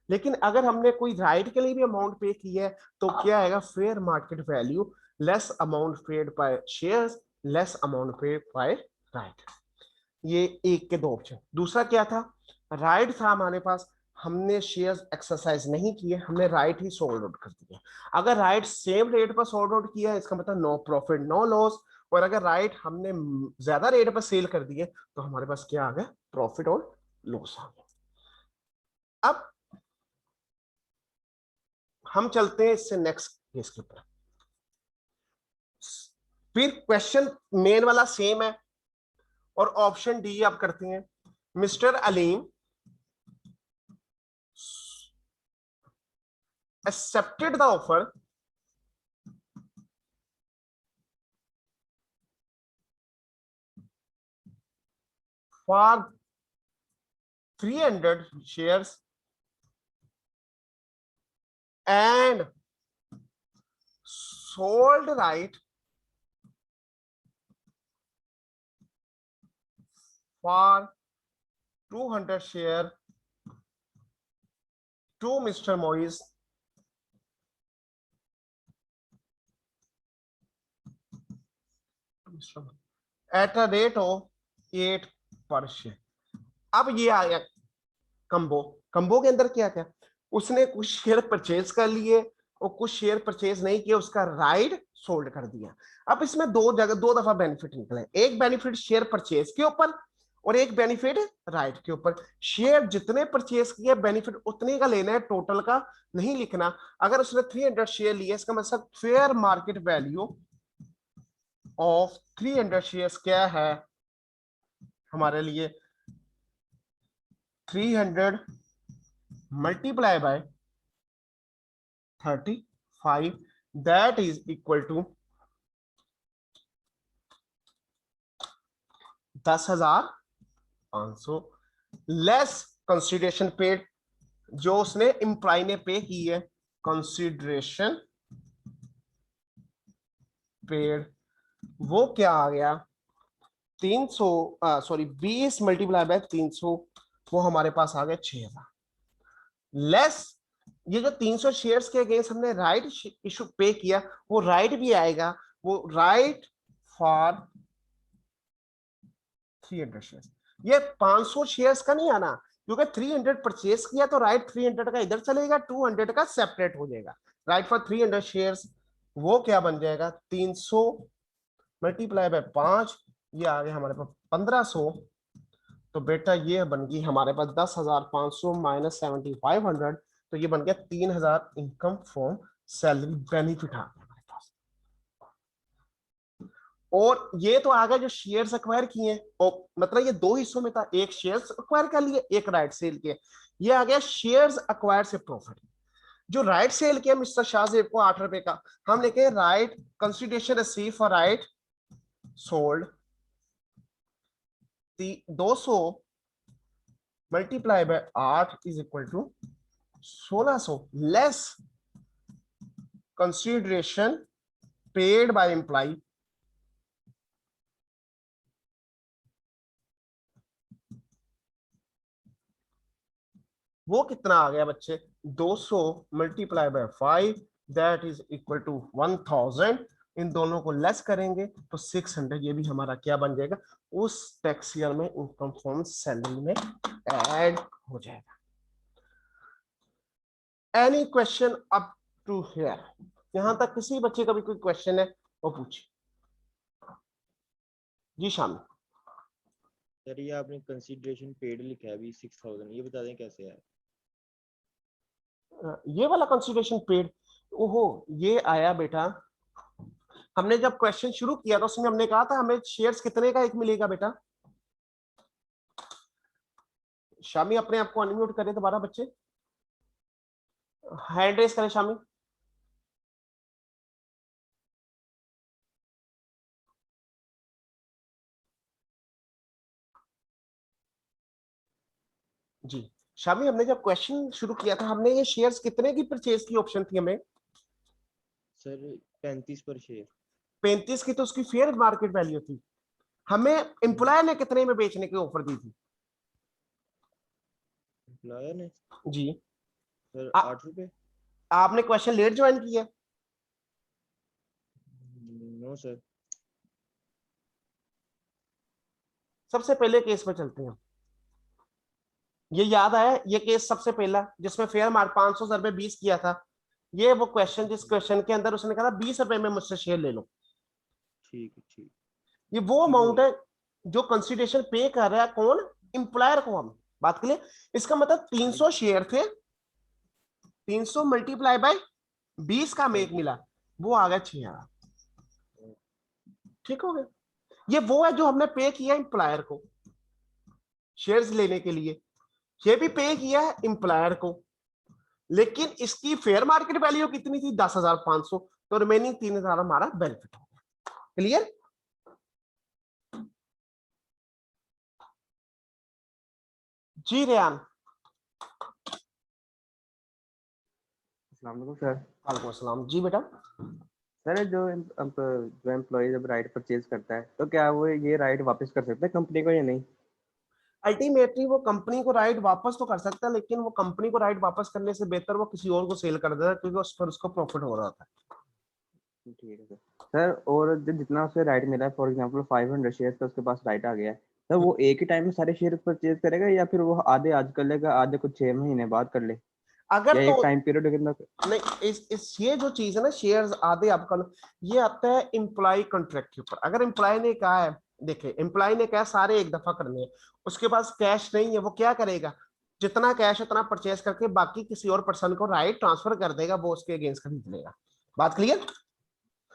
Speaker 1: लेकिन अगर हमने कोई राइट के लिए भी अमाउंट पे की है तो क्या आएगा, fair market value less amount paid by shares less amount paid bye right. ये एक के दो ऑप्शन। दूसरा क्या था, राइट था हमारे पास, हमने शेयर्स एक्सरसाइज नहीं किए, हमने राइट ही सोल्ड आउट कर दिया। अगर राइट सेम रेट पर सोल्ड आउट किया है इसका मतलब नो प्रॉफिट नो लॉस, और अगर राइट हमने ज्यादा रेट पर सेल कर दिए तो हमारे पास क्या आ गया, प्रॉफिट और लॉस आ गया। अब हम चलते हैं इससे नेक्स्ट केस के ऊपर। फिर क्वेश्चन मेन वाला सेम है और ऑप्शन डी आप करते हैं, mister Aleem accepted the offer for 300 shares and sold right for 200 share to Mr. Moise at a rate of 8 per share। अब ये आ गया कंबो। कंबो के अंदर क्या क्या, उसने कुछ शेयर परचेज कर लिए और कुछ शेयर परचेज नहीं किया, उसका राइट सोल्ड कर दिया। अब इसमें दो जगह दो दफा बेनिफिट निकले, एक बेनिफिट शेयर परचेज के ऊपर और एक बेनिफिट राइट के ऊपर। शेयर जितने परचेज किए बेनिफिट उतने का लेना है, टोटल का नहीं लिखना। अगर उसने 300 शेयर लिए, इसका मतलब fair market value of 300 shares क्या है हमारे लिए, 300 multiply by 35, that is equal to 10,500 less consideration paid, जो उसने एम्प्लॉय ने पे की है। कंसिडरेशन पेड वो क्या आ गया, 300 सॉरी 20 मल्टीप्लाई बाय 300, वो हमारे पास आ गया 6,000 लेस ये जो 300 शेयर्स के अगेंस्ट हमने राइट इशू पे किया, वो राइट भी आएगा, वो राइट फॉर 300 शेयर्स। ये 500 शेयर्स का नहीं आना, क्योंकि 300 परचेस किया तो राइट 300 का इधर चलेगा, 200 का सेपरेट हो जाएगा। राइट फॉर 300 शेयर्स वो क्या बन जाएगा, 300 मल्टीप्लाई बाय 5, ये आ गया हमारे पास 1500। तो बेटा ये बन गई हमारे पास 10,500 माइनस 7,500, तो ये बन गया 3,000 इनकम फ्रॉम सैलरी बेनिफिट आ गया हमारे पास। और ये तो आ गया जो शेयर्स एक्वायर किए हैं, और मतलब ये दो हिस्सों में था, एक शेयर्स एक्वायर कर लिए, एक राइट सेल किए। ये आ गया शेयर्स एक्वायर से प्रॉफिट। जो राइट सेल किया मिस्टर शाहजेब को 8 रुपए का, हम लिखे right consideration receive for right sold 200 multiply by 8 is equal to 1600 less consideration paid by employ वो कितना आ गया बच्चे, 200 multiply by 5 that is equal to 1000। इन दोनों को लेस करेंगे तो 600, ये भी हमारा क्या बन जाएगा, उस टैक्स ईयर में इनकम फ्रॉम सैलरी में ऐड हो जाएगा। Any question up to here? यहां तक किसी बच्चे का भी कोई क्वेश्चन है वो पूछिए। जी शामिल।
Speaker 5: सर ये आपने कंसीडरेशन पेड लिखा है अभी 6000, ये बता दें कैसे है?
Speaker 1: ये वाला कंसिडरेशन पेड, ओहो ये आया बेटा, हमने जब क्वेश्चन शुरू किया था उसमें हमने कहा था हमें शेयर्स कितने का एक मिलेगा बेटा। शामी अपने आप को अनम्यूट करें दोबारा, बच्चे हैंड रेस करें शामी। जी शामी, हमने जब क्वेश्चन शुरू किया था हमने ये शेयर्स कितने की परचेज की ऑप्शन थी हमें?
Speaker 5: सर 35 पर शेयर।
Speaker 1: 35 की तो उसकी फेयर मार्केट वैल्यू थी। हमें एम्प्लॉयर ने कितने में बेचने की ऑफर दी थी?
Speaker 5: एम्प्लॉयर ने
Speaker 1: जी
Speaker 5: सर 8 रुपए।
Speaker 1: आपने क्वेश्चन लेट ज्वाइन किया?
Speaker 5: No sir.
Speaker 1: सबसे पहले केस पे चलते हैं। ये याद आया, ये केस सबसे पहला जिसमें फेयर मार्क 500 रुपए 20 किया था, ये वो क्वेश्चन जिस क्वेश्चन के अंदर उसने कहा था 20 रुपए में मुझसे शेयर ले लो।
Speaker 5: ठीक है ठीक।
Speaker 1: ये वो अमाउंट है जो कंसिडरेशन पे कर रहा है कौन, एम्प्लॉयर को। हम बात करें इसका मतलब 300 शेयर थे, 300 मल्टीप्लाई बाय 20 का हमें एक मिला, वो आ गया 6,000। ठीक हो गया। ये वो है जो हमने पे किया एम्प्लॉयर को शेयर्स लेने के लिए, ये भी पे किया है एम्प्लॉयर को, लेकिन इसकी फेयर मार्केट वैल्यू कितनी थी, 10,500, तो रिमेनिंग 3,000 हमारा बेनिफिट हो गया। क्लियर? जी रेयान।
Speaker 3: अस्सलाम वालेकुम सर।
Speaker 1: वालेकुम अस्सलाम। जी बेटा।
Speaker 3: सर जो एम्प्लॉय जब राइट परचेज करता है तो क्या वो ये राइट वापस कर सकता है कंपनी को या नहीं?
Speaker 1: अल्टीमेटली वो कंपनी को राइट वापस तो कर सकता है, लेकिन वो कंपनी को राइट वापस करने से बेहतर वो किसी और को सेल कर देता है, क्योंकि उस पर उसको प्रॉफिट हो रहा था।
Speaker 3: ठीक है सर। सर और जितना उसे राइट मिला है, फॉर एग्जांपल 500 शेयर्स का उसके पास राइट आ गया है, तो वो एक ही टाइम में सारे शेयर परचेज करेगा या फिर वो आधे आज कर लेगा, आधे कुछ 6 महीने बाद कर ले,
Speaker 1: अगर
Speaker 3: या
Speaker 1: तो
Speaker 3: एक टाइम पीरियड के अंदर?
Speaker 1: नहीं, इस ये जो चीज है ना शेयर्स आधे आपका, ये आता है एम्प्लॉय कॉन्ट्रैक्ट के ऊपर। अगर एम्प्लॉय ने कहा है देखिए एम्प्लॉय ने कहा सारे एक दफा करने हैं, उसके पास कैश नहीं है, वो क्या करेगा, जितना कैश उतना परचेस करके बाकी किसी और पर्सन को राइट ट्रांसफर कर देगा, वो उसके अगेंस्ट खरीद लेगा। बात क्लियर?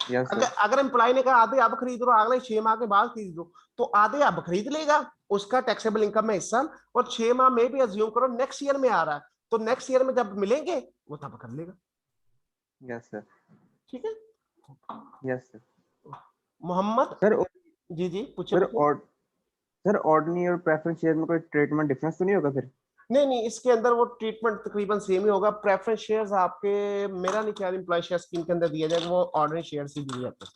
Speaker 3: यस
Speaker 1: अगर
Speaker 3: सर।
Speaker 1: अगर एम्प्लॉय ने कहा आधे अब खरीद लो, अगले 6 माह के बाद खरीद लो, तो आधे अब खरीद लेगा, उसका टैक्सेबल इनकम में हिस्सा, और 6 माह में भी अज्यूम करो नेक्स्ट ईयर में आ रहा है, तो नेक्स्ट ईयर में जब मिलेंगे वो तब कर लेगा।
Speaker 3: Yes sir.
Speaker 1: ठीक है
Speaker 3: यस सर।
Speaker 1: मोहम्मद?
Speaker 3: सर
Speaker 1: जी जी पूछे।
Speaker 3: सर ऑर्डिनरी और प्रेफरेंस शेयर में कोई ट्रीटमेंट डिफरेंस तो नहीं होगा फिर?
Speaker 1: नहीं नहीं, इसके अंदर वो ट्रीटमेंट तकरीबन सेम ही होगा। प्रेफरेंस शेयर्स आपके, मेरा नहीं ख्याल एम्प्लॉय शेयर स्कीम के अंदर दिया जाएगा, वो ऑर्डिनरी शेयर्स ही दिए जाते हैं।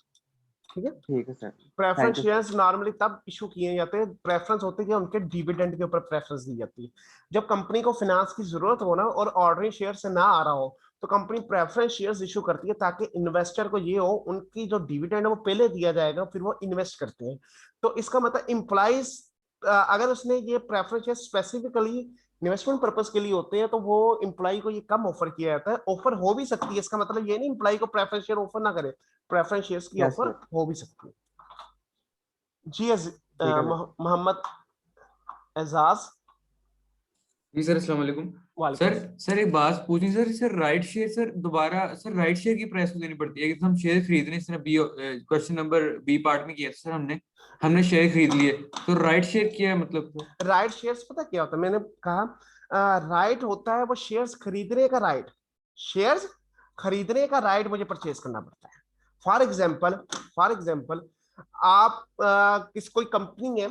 Speaker 1: ठीक है,
Speaker 3: ठीक है sir.
Speaker 1: Preference
Speaker 3: thank you
Speaker 1: shares normally तब इशू किए जाते हैं, प्रेफरेंस होते हैं कि उनके डिविडेंड के ऊपर प्रेफरेंस दी जाती है। जब कंपनी को फाइनेंस की जरूरत हो ना और ऑर्डिनरी शेयर से ना आ रहा हो, तो कंपनी प्रेफरेंस शेयर्स इशू करती है, ताकि इन्वेस्टर को ये हो उनकी जो डिविडेंड है वो पहले दिया जाएगा, फिर वो इन्वेस्ट करते हैं। तो इसका मतलब इम्प्लाइज, अगर उसने ये preference share specifically investment purpose के लिए होते हैं, तो वो एम्प्लॉय को ये कम ऑफर किया जाता है। ऑफर हो भी सकती है, इसका मतलब ये नहीं एम्प्लॉय को प्रेफरेंस शेयर ऑफर ना करे, प्रेफरेंस शेयर्स की
Speaker 3: यस
Speaker 1: ऑफर
Speaker 3: सर।
Speaker 1: हो भी सकती है। जी
Speaker 3: ठीक है सर।
Speaker 1: मोहम्मद एजाज।
Speaker 6: जी सर, अस्सलाम वालेकुम।
Speaker 1: वालेकुम।
Speaker 6: सर एक बात पूछनी सर, राइट शेयर सर दोबारा सर राइट शेयर की प्राइस को देनी पड़ती है कि हम शेयर खरीद रहे हैं, इस तरह B question number B part में किया था सर, हमने शेयर खरीद लिए, तो राइट शेयर क्या है मतलब?
Speaker 1: राइट शेयर्स पता क्या होता है, मैंने कहा राइट होता है वो शेयर्स खरीदने का राइट, शेयर्स खरीदने का राइट मुझे परचेज करना पड़ता है। फॉर एग्जाम्पल आप कोई कंपनी है,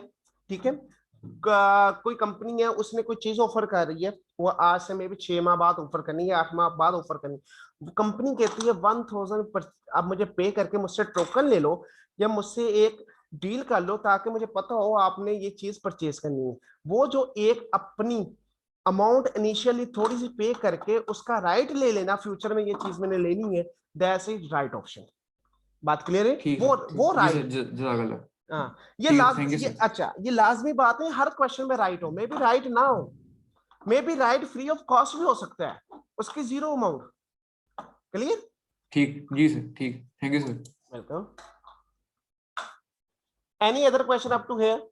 Speaker 1: ठीक है, कोई कंपनी है, उसने कोई चीज ऑफर कर रही है, वो आज से मे भी 6 माह बाद ऑफर करनी है, 8 माह बाद ऑफर करनी है। कंपनी कहती है 1000 आप मुझे पे करके मुझसे टोकन ले लो, या मुझसे एक डील कर लो, ताकि मुझे पता हो आपने ये चीज परचेज करनी है। वो जो एक अपनी अमाउंट इनिशियली थोड़ी सी पे करके उसका राइट ले लेना, फ्यूचर में ये चीज मैंने लेनी है, दैट्स इज राइट ऑप्शन। बात क्लियर है?
Speaker 6: ठीक
Speaker 1: वो
Speaker 6: जी सर,
Speaker 1: राइट।
Speaker 6: जज़ाकल्लाह।
Speaker 1: हाँ,
Speaker 6: ठीक है, थैंक यू
Speaker 1: ये
Speaker 6: सर।
Speaker 1: अच्छा, ये लाजमी बात है, हर क्वेश्चन में राइट हो, मे बी राइट ना हो, may be right free of cost भी हो सकता है, उसकी जीरो अमाउंट। क्लियर?
Speaker 6: ठीक जी सर, ठीक, thank you sir.
Speaker 1: Welcome. Any other question up to here?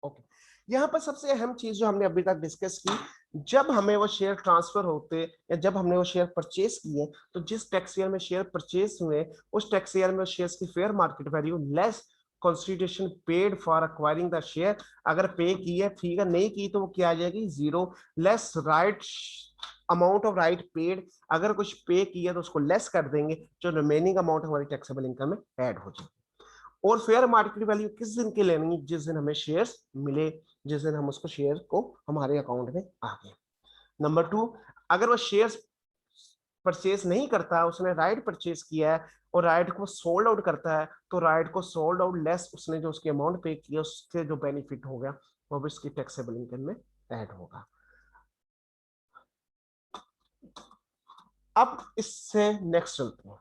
Speaker 1: Okay, यहाँ पर सबसे अहम चीज जो हमने अभी तक डिस्कस की, जब हमें वो शेयर ट्रांसफर होते या जब हमने वो शेयर परचेज किए, तो जिस टैक्स ईयर में शेयर परचेज हुए, उस टैक्स ईयर में शेयर्स की fair market value less consideration paid for acquiring the share, अगर पे की है ठीक है, नहीं की तो वो क्या आ जाएगी, zero, less right amount of right paid, अगर कुछ पे किया तो उसको लेस कर देंगे, जो रिमेनिंग अमाउंट हमारी टैक्सेबल इनकम में ऐड हो जाएगी। और फेयर मार्केट वैल्यू किस दिन की लेनी है? जिस दिन हमें शेयर्स मिले, जिस दिन हम उसको शेयर को हमारे अकाउंट में आ गए। नंबर 2, अगर वो शेयर्स परचेज नहीं करता, उसने राइट परचेज किया है और राइट को सोल्ड आउट करता है, तो राइट को सोल्ड आउट लेस उसने जो उसकी अमाउंट पे किया, उससे जो बेनिफिट हो गया वो भी उसकी टैक्सेबल इनकम में ऐड होगा। अब इससे नेक्स्ट चलते हैं।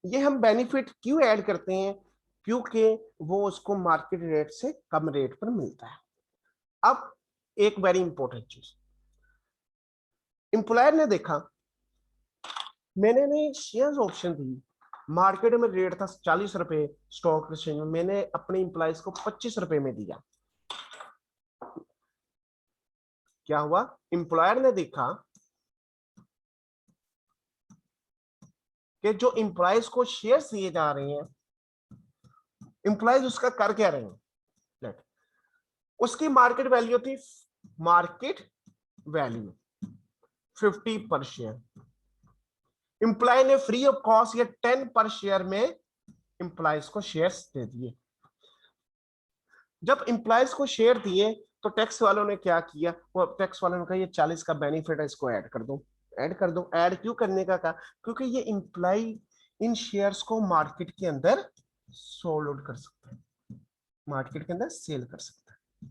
Speaker 1: ये हम बेनिफिट क्यों ऐड करते हैं? क्योंकि वो उसको मार्केट रेट से कम रेट पर मिलता है। अब एक वेरी इंपॉर्टेंट चीज, एम्प्लॉयर ने देखा मैंने नहीं शेयर्स ऑप्शन दी, मार्केट में रेट था 40 रुपए स्टॉक एक्सचेंज में, मैंने अपने इंप्लॉइज को 25 रुपए में दिया। क्या हुआ? एम्प्लॉयर ने देखा कि जो एम्प्लॉइज को शेयर्स दिए जा रहे हैं, एम्प्लॉइज उसका कर क्या रहे हैं, उसकी मार्केट वैल्यू थी, मार्केट वैल्यू 50 पर शेयर, एम्प्लॉय ने फ्री ऑफ कॉस्ट या 10 पर शेयर में एम्प्लॉइज को शेयर्स दे दिए। जब एम्प्लॉइज को शेयर दिए तो टैक्स वालों ने क्या किया, वो टैक्स वालों ने कहा ये 40 का बेनिफिट है, इसको ऐड कर दो, ऐड कर दो। ऐड क्यों करने का कहा? क्योंकि ये एम्प्लॉय इन शेयर्स को मार्केट के अंदर सोल्ड आउट कर सकता है, मार्केट के अंदर सेल कर सकता है।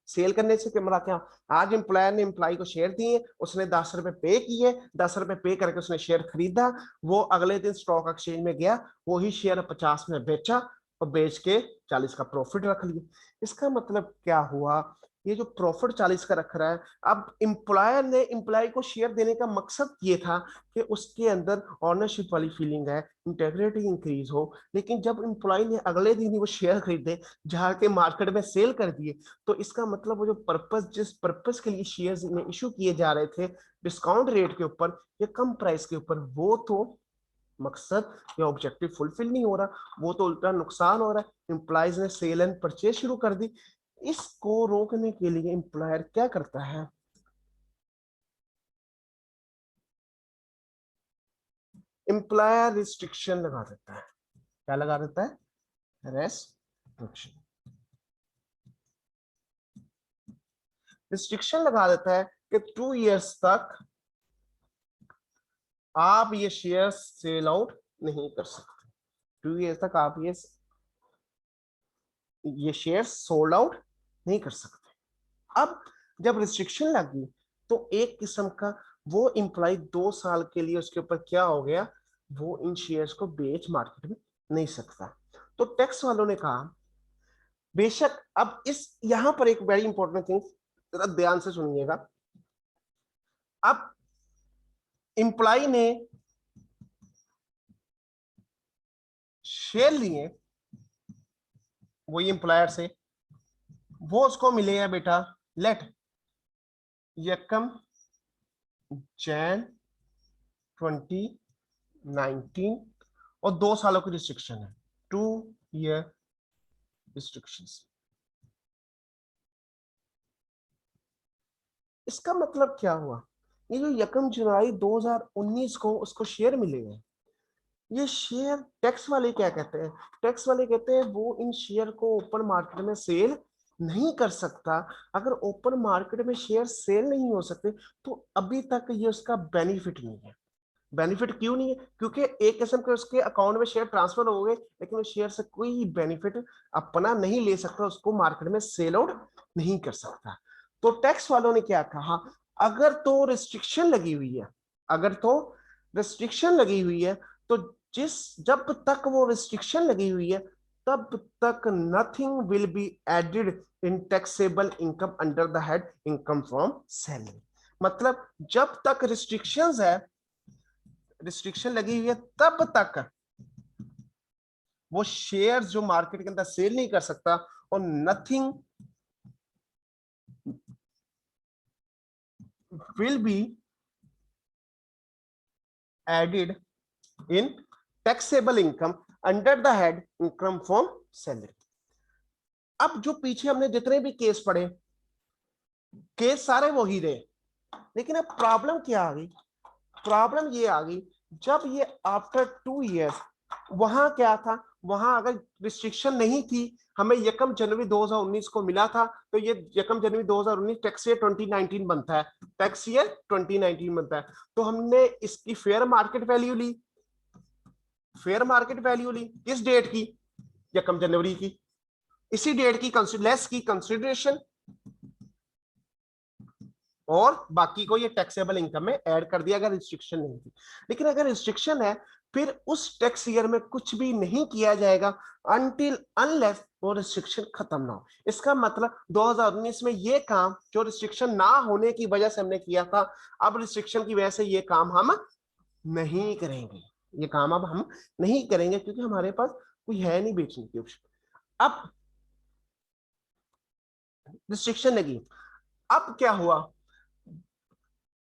Speaker 1: सेल करने से क्या, आज एम्प्लॉयर ने एम्प्लॉय को शेयर दिए, उसने 10 रुपए पे किए, 10 रुपए पे करके उसने शेयर खरीदा, वो अगले दिन स्टॉक एक्सचेंज में गया, वही शेयर 50 में बेचा, और बेच के 40 का प्रॉफिट रख लिए। इसका मतलब क्या हुआ, ये जो प्रॉफिट 40 का रख रहा है, अब एम्प्लॉयर ने एम्प्लॉय को शेयर देने का मकसद ये था कि उसके अंदर ऑनरशिप वाली फीलिंग है, इंटेग्रिटी इंक्रीज हो। लेकिन जब एम्प्लॉय ने अगले दिन ही वो शेयर खरीदे, जहाँ के मार्केट में सेल कर दिए, तो इसका मतलब वो जो पर्पस, जिस पर्पस के लिए शेयर्स में इशू किए जा रहे थे डिस्काउंट रेट के ऊपर या कम प्राइस के ऊपर, वो तो मकसद या ऑब्जेक्टिव फुलफिल नहीं हो रहा, वो तो उल्टा नुकसान हो रहा है। एम्प्लॉयज ने सेल एंड परचेज शुरू कर दी। इसको रोकने के लिए एम्प्लॉयर क्या करता है, एम्प्लॉयर रिस्ट्रिक्शन लगा देता है। क्या लगा देता है, रेस्ट्रिक्शन। रिस्ट्रिक्शन लगा देता है कि 2 इयर्स तक आप ये शेयर सेल आउट नहीं कर सकते। 2 इयर्स तक आप ये शेयर सोल्ड आउट नहीं कर सकते। अब जब रिस्ट्रिक्शन लगी तो एक किस्म का वो एम्प्लॉय 2 साल के लिए उसके ऊपर क्या हो गया, वो इन शेयर्स को बेच मार्केट में नहीं सकता। तो टैक्स वालों ने कहा, बेशक अब इस यहां पर एक वेरी इंपॉर्टेंट थिंग जरा ध्यान से सुनिएगा। अब एम्प्लॉय ने शेयर लिए वही एम्प्लॉयर से, वो उसको मिले हैं बेटा लेट यकम जैन 2019 और 2 सालों की रिस्ट्रिक्शन है, 2 ईयर रिस्ट्रिक्शंस। इसका मतलब क्या हुआ, ये जो यकम जुलाई 2019 को उसको शेयर मिले हैं, ये शेयर टैक्स वाले क्या कहते हैं, टैक्स वाले कहते हैं वो इन शेयर को ओपन मार्केट में सेल नहीं कर सकता। अगर ओपन मार्केट में शेयर सेल नहीं हो सकते तो अभी तक ये उसका बेनिफिट नहीं है। बेनिफिट क्यों नहीं है, क्योंकि एक किस्म के उसके अकाउंट में शेयर ट्रांसफर हो गए, लेकिन उस शेयर से कोई बेनिफिट अपना नहीं ले सकता, उसको मार्केट में सेल आउट नहीं कर सकता। तो टैक्स वालों ने क्या कहा, अगर तो रिस्ट्रिक्शन लगी हुई है, अगर तो रिस्ट्रिक्शन लगी हुई है, तो जब तक वो रिस्ट्रिक्शन लगी हुई है तब तक nothing will be added in taxable income under the head income from salary. मतलब जब तक रिस्ट्रिक्शंस है, रिस्ट्रिक्शन लगी हुई है, तब तक वो शेयर्स जो मार्केट के अंदर सेल नहीं कर सकता और nothing will be added in taxable income under the head income from salary. अब जो पीछे हमने जितने भी केस पढ़े, केस सारे वही रहे, लेकिन अब प्रॉब्लम क्या आ गई, प्रॉब्लम ये आ गई जब ये आफ्टर 2 इयर्स, वहां क्या था, वहां अगर रिस्ट्रिक्शन नहीं थी, हमें यकम जनवरी 2019 को मिला था, तो ये यकम जनवरी 2019 टैक्स ईयर 2019 बनता है, टैक्स ईयर 2019 बनता है। तो हमने इसकी फेयर मार्केट वैल्यू ली, फेयर मार्केट वैल्यू ली किस डेट की, यकम जनवरी की, इसी डेट की लेस की कंसिडरेशन, और बाकी को ये टैक्सेबल इनकम में ऐड कर दिया अगर रिस्ट्रिक्शन नहीं थी। लेकिन अगर रिस्ट्रिक्शन है, फिर उस टैक्स ईयर में कुछ भी नहीं किया जाएगा अनटिल अनलेस वो रिस्ट्रिक्शन खत्म ना हो। इसका मतलब 2019 में ये काम जो रिस्ट्रिक्शन ना होने की वजह से हमने किया था, अब रिस्ट्रिक्शन की वजह से ये काम हम नहीं करेंगे, ये काम अब हम नहीं करेंगे, क्योंकि हमारे पास कोई है नहीं बेचने की ऑप्शन। अब रिस्ट्रिक्शन लगी, अब क्या हुआ,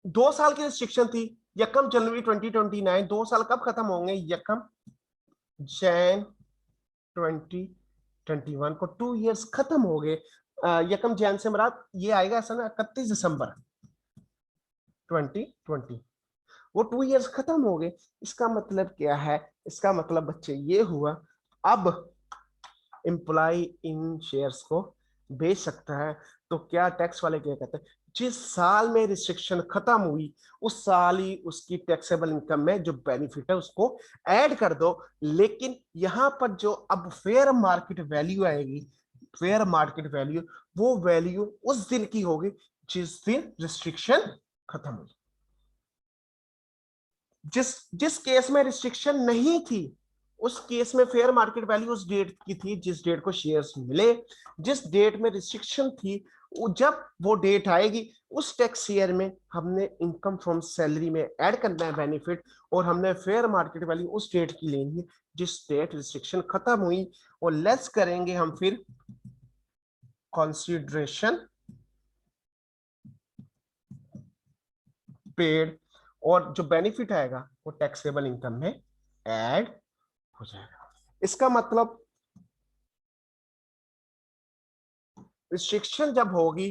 Speaker 1: 2 साल की रिस्ट्रिक्शन थी, यकम जनवरी 2029, 2 साल कब खत्म होंगे, यकम जैन 2021 को 2 इयर्स खत्म हो गए। यकम जैन से मराद ये आएगा ऐसा ना 31 दिसंबर 2020, वो 2 इयर्स खत्म हो गए। इसका मतलब क्या है, इसका मतलब बच्चे ये हुआ, अब एम्प्लॉय इन शेयर्स को बेच सकता है। तो क्या टैक्स वाले क्या कहते हैं, जिस साल में रिस्ट्रिक्शन खत्म हुई उस साल ही उसकी टैक्सेबल इनकम में जो बेनिफिट है उसको ऐड कर दो। लेकिन यहां पर जो अब फेयर मार्केट वैल्यू आएगी, फेयर मार्केट वैल्यू, वो वैल्यू उस दिन की होगी जिस दिन रिस्ट्रिक्शन खत्म हुई। जिस केस में रिस्ट्रिक्शन नहीं थी उस केस में फेयर मार्केट वैल्यू उस डेट की थी जिस डेट को शेयर्स मिले, जिस डेट में रिस्ट्रिक्शन थी जब वो डेट आएगी उस टैक्स ईयर में हमने इनकम फ्रॉम सैलरी में ऐड करना है बेनिफिट, और हमने फेयर मार्केट वैल्यू उस डेट की लेनी है जिस डेट रिस्ट्रिक्शन खत्म हुई, और लेस करेंगे हम फिर कंसीडरेशन पेड, और जो बेनिफिट आएगा वो टैक्सेबल इनकम में ऐड हो जाएगा। इसका मतलब रिस्ट्रिक्शन जब होगी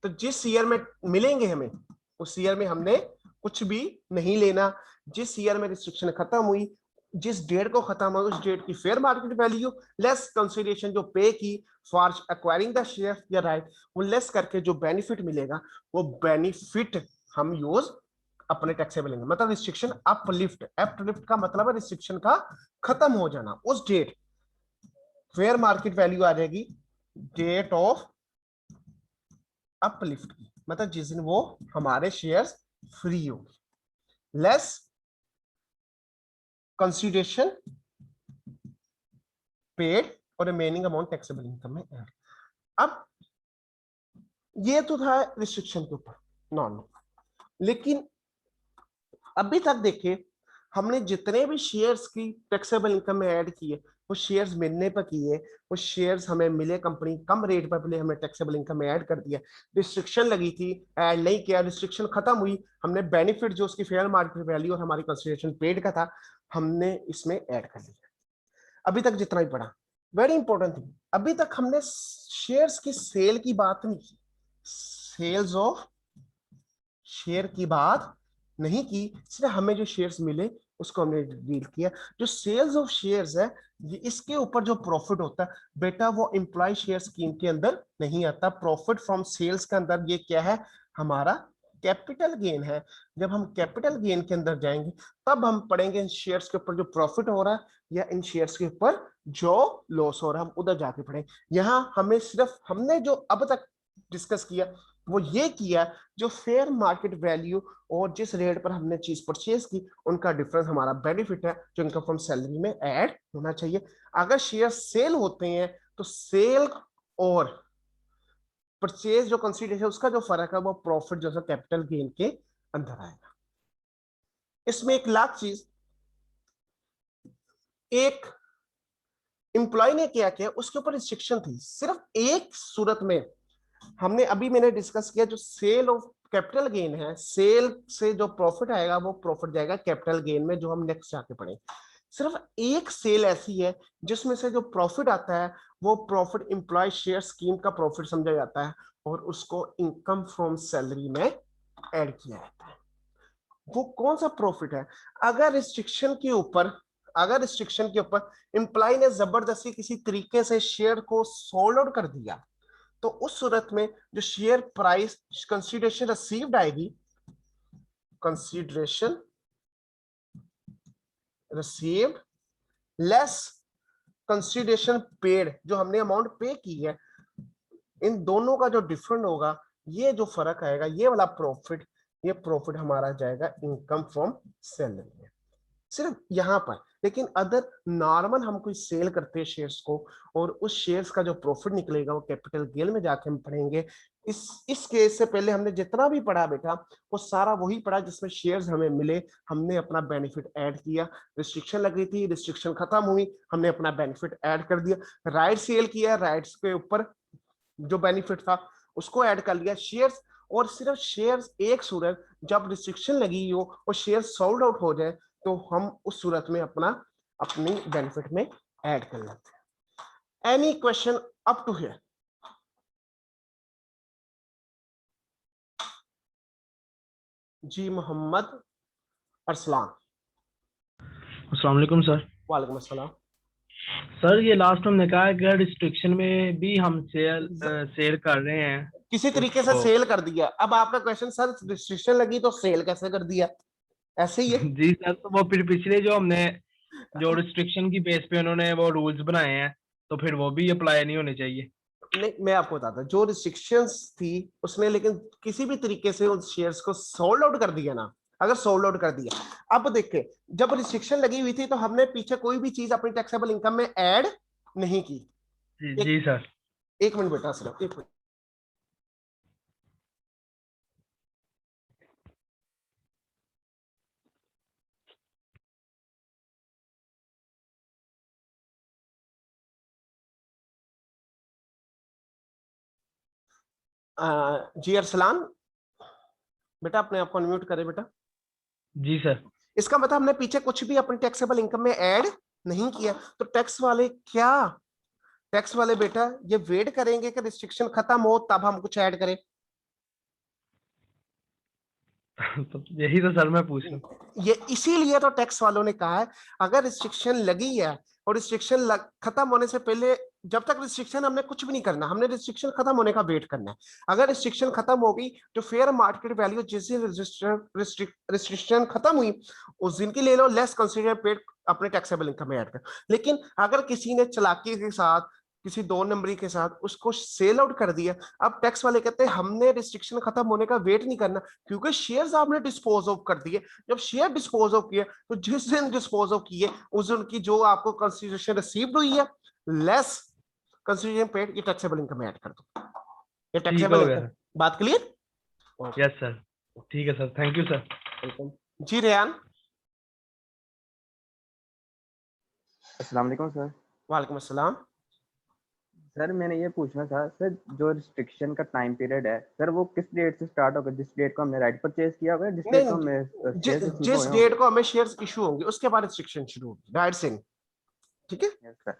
Speaker 1: तो जिस ईयर में मिलेंगे हमें उस ईयर में हमने कुछ भी नहीं लेना, जिस ईयर में रिस्ट्रिक्शन खत्म हुई, जिस डेट को खत्म हुई उस डेट की fair market value less consideration जो पे की फॉर एक्वायरिंग द शेयर या राइट, वो लेस करके जो बेनिफिट मिलेगा वो बेनिफिट हम यूज अपने टैक्सेबल इनकम, मतलब रिस्ट्रिक्शन अपलिफ्ट, अपलिफ्ट का मतलब है रिस्ट्रिक्शन का खत्म हो जाना, उस डेट फेयर मार्केट वैल्यू आ जाएगी डेट ऑफ अपलिफ्ट की, मतलब जिस दिन वो हमारे शेयर्स फ्री होगी, लेस कंसीडरेशन पेड और रिमेनिंग अमाउंट टैक्सेबल इनकम में ऐड। अब ये तो था रिस्ट्रिक्शन के ऊपर नॉर्मल, लेकिन अभी तक देखिए हमने जितने भी शेयर्स की टैक्सेबल इनकम में ऐड किए वो शेयर्स मिलने पर किए, वो शेयर्स हमें मिले, कंपनी कम रेट पर मिले, हमने टैक्सेबल इनकम में ऐड कर दिया। रिस्ट्रिक्शन लगी थी, ऐड नहीं किया, रिस्ट्रिक्शन खत्म हुई, हमने बेनिफिट जो उसकी फेयर मार्केट वैल्यू और हमारी कंसीडरेशन पेड का था हमने इसमें ऐड कर लिया। अभी तक जितना भी पढ़ा वेरी इंपॉर्टेंट थिंग, अभी तक हमने शेयर्स की सेल की बात नहीं की, सेल्स ऑफ शेयर की बात नहीं की, सिर्फ हमें जो शेयर्स मिले उसको हमने डील किया। जो सेल्स ऑफ शेयर्स है ये इसके ऊपर जो प्रॉफिट होता है बेटा वो एम्प्लॉय शेयर स्कीम के अंदर नहीं आता, प्रॉफिट फ्रॉम सेल्स के अंदर ये क्या है हमारा कैपिटल गेन है। जब हम कैपिटल गेन के अंदर जाएंगे तब हम पढ़ेंगे इन शेयर्स के ऊपर जो प्रॉफिट हो रहा है या इन शेयर्स के ऊपर जो लॉस हो रहा है, हम उधर जाके पढ़ेंगे। यहाँ हमें सिर्फ हमने जो अब तक डिस्कस किया वो ये किया जो फेयर मार्केट वैल्यू और जिस रेट पर हमने चीज परचेज की उनका डिफरेंस हमारा बेनिफिट है जो इनकम फ्रॉम सैलरी में ऐड होना चाहिए। अगर शेयर सेल होते हैं तो सेल और परचेज जो कंसीडरेशन उसका जो फर्क है वो प्रॉफिट जो है कैपिटल गेन के अंदर आएगा। इसमें एक लाख चीज, एक एम्प्लॉय ने क्या किया उसके ऊपर रिस्ट्रिक्शन थी, सिर्फ एक सूरत में हमने अभी मैंने डिस्कस किया जो सेल ऑफ कैपिटल गेन है, सेल से जो प्रॉफिट आएगा वो प्रॉफिट जाएगा कैपिटल गेन में जो हम नेक्स्ट जाके पढ़ेंगे। सिर्फ एक सेल ऐसी है जिसमें से जो प्रॉफिट आता है वो प्रॉफिट एम्प्लॉय शेयर स्कीम का प्रॉफिट समझा जाता है और उसको इनकम फ्रॉम सैलरी में ऐड किया जाता है। वो कौन सा प्रॉफिट है? अगर रिस्ट्रिक्शन के ऊपर एम्प्लॉय ने जबरदस्ती किसी तरीके से शेयर को सोल्ड आउट कर दिया तो उस सूरत में जो शेयर प्राइस कंसीडरेशन रिसीव्ड आएगी, consideration received less consideration paid जो हमने अमाउंट पे की है, इन दोनों का जो डिफरेंट होगा ये जो फर्क आएगा ये वाला प्रॉफिट, ये प्रॉफिट हमारा जाएगा इनकम फ्रॉम सैलरी में सिर्फ यहां पर। लेकिन अदर नॉर्मल हम कोई सेल करते हैं शेयर्स को और उस शेयर्स का जो प्रॉफिट निकलेगा वो कैपिटल गेन में जाके हम पढ़ेंगे। इस केस से पहले हमने जितना भी पढ़ा बेटा वो सारा वही पढ़ा जिसमें शेयर्स हमें मिले, हमने अपना बेनिफिट ऐड किया, रिस्ट्रिक्शन लगी थी, रिस्ट्रिक्शन खत्म हुई, हमने अपना बेनिफिट ऐड कर दिया, राइट सेल किया, राइट्स के ऊपर जो बेनिफिट था उसको ऐड कर लिया, शेयर्स और सिर्फ शेयर्स एक सूरत जब रिस्ट्रिक्शन लगी हो और शेयर सोल्ड आउट हो जाए तो हम उस सूरत में अपनी बेनिफिट में ऐड कर लेते हैं। Any question up to here? जी मोहम्मद अरसलान।
Speaker 7: अस्सलाम वालेकुम सर।
Speaker 1: वालेकुम अस्सलाम।
Speaker 7: सर ये लास्ट हमने कहा है कि रिस्ट्रिक्शन में भी हम सेल कर रहे हैं
Speaker 1: किसी तरीके से सेल कर दिया। अब आपका क्वेश्चन सर रिस्ट्रिक्शन लगी तो सेल कैसे कर दिया? ऐसे ही है
Speaker 7: जी सर। तो वो फिर पिछले जो हमने जो रिस्ट्रिक्शन की बेस पे उन्होंने वो रूल्स बनाए हैं तो फिर वो भी अप्लाई नहीं होने चाहिए?
Speaker 1: नहीं, मैं आपको बताता हूं जो रिस्ट्रिक्शंस थी उसमें लेकिन किसी भी तरीके से उन शेयर्स को सोल्ड आउट कर दिया ना अगर 100 लोड कर दिया। अब देखिए जब रिस्ट्रिक्शन लगी हुई थी तो हमने पीछे कोई भी चीज अपनी टैक्सेबल इनकम में ऐड नहीं की।
Speaker 7: जी सर।
Speaker 1: एक मिनट बेटा, सिर्फ एक मिनट। जी अरसलान, बेटा अपने आप को अनम्यूट करें बेटा।
Speaker 7: जी सर।
Speaker 1: इसका मतलब हमने पीछे कुछ भी अपनी टैक्सेबल इनकम में ऐड नहीं किया। तो टैक्स वाले क्या, टैक्स वाले बेटा ये वेट करेंगे कि रिस्ट्रिक्शन खत्म हो तब हम कुछ ऐड करें।
Speaker 7: तो यही तो सर मैं पूछ रहा हूँ।
Speaker 1: ये इसीलिए तो टैक्स वालों ने कहा है अगर रिस्ट्रिक्शन लगी है और रिस्ट्रिक्शन खत्म होने से पहले, जब तक रिस्ट्रिक्शन हमने कुछ भी नहीं करना, हमने रिस्ट्रिक्शन खत्म होने का वेट करना है। अगर रिस्ट्रिक्शन खत्म हो गई तो फेयर मार्केट वैल्यू जिस दिन रिस्ट्रिक्शन खत्म हुई उस दिन की ले लो, लेस कंसीडर पेड अपने टैक्सेबल इनकम में ऐड कर। लेकिन अगर किसी ने चालाकी के साथ, किसी 2 नंबरी के साथ उसको सेल आउट कर दिया, अब टैक्स वाले कहते हैं हमने रिस्ट्रिक्शन खत्म होने का वेट नहीं करना क्योंकि शेयर्स आपने डिस्पोज ऑफ कर दिए। जब शेयर डिस्पोज ऑफ किए तो जिस दिन डिस्पोज ऑफ किए उस दिन की जो आपको कंसिडरेशन रिसीव्ड हुई है लेस कंसिडरेशन पेड, ये टैक्सेबल इनकम में ऐड कर दो। ये
Speaker 7: ठीक
Speaker 1: टैक्सेबल
Speaker 7: हो गया
Speaker 1: इनकम, बात क्लियर?
Speaker 7: Yes sir. ठीक है सर, थैंक यू सर।
Speaker 1: जी रेहान।
Speaker 3: अस्सलाम वालेकुम सर।
Speaker 1: वालेकुम अस्सलाम।
Speaker 3: सर मैंने ये पूछना था सर, जो रिस्ट्रिक्शन का टाइम पीरियड है सर वो किस डेट से स्टार्ट होगा? जिस डेट को हमने राइट परचेज किया होगा, जिस डेट को हमने शेयर रिसीव
Speaker 1: जिस
Speaker 3: हुए
Speaker 1: डेट
Speaker 3: होंगे?
Speaker 1: को हमें शेयर्स इशू होंगे उसके बाद रिस्ट्रिक्शन शुरू होगी, राइट सिंह, ठीक है?
Speaker 3: Yes sir.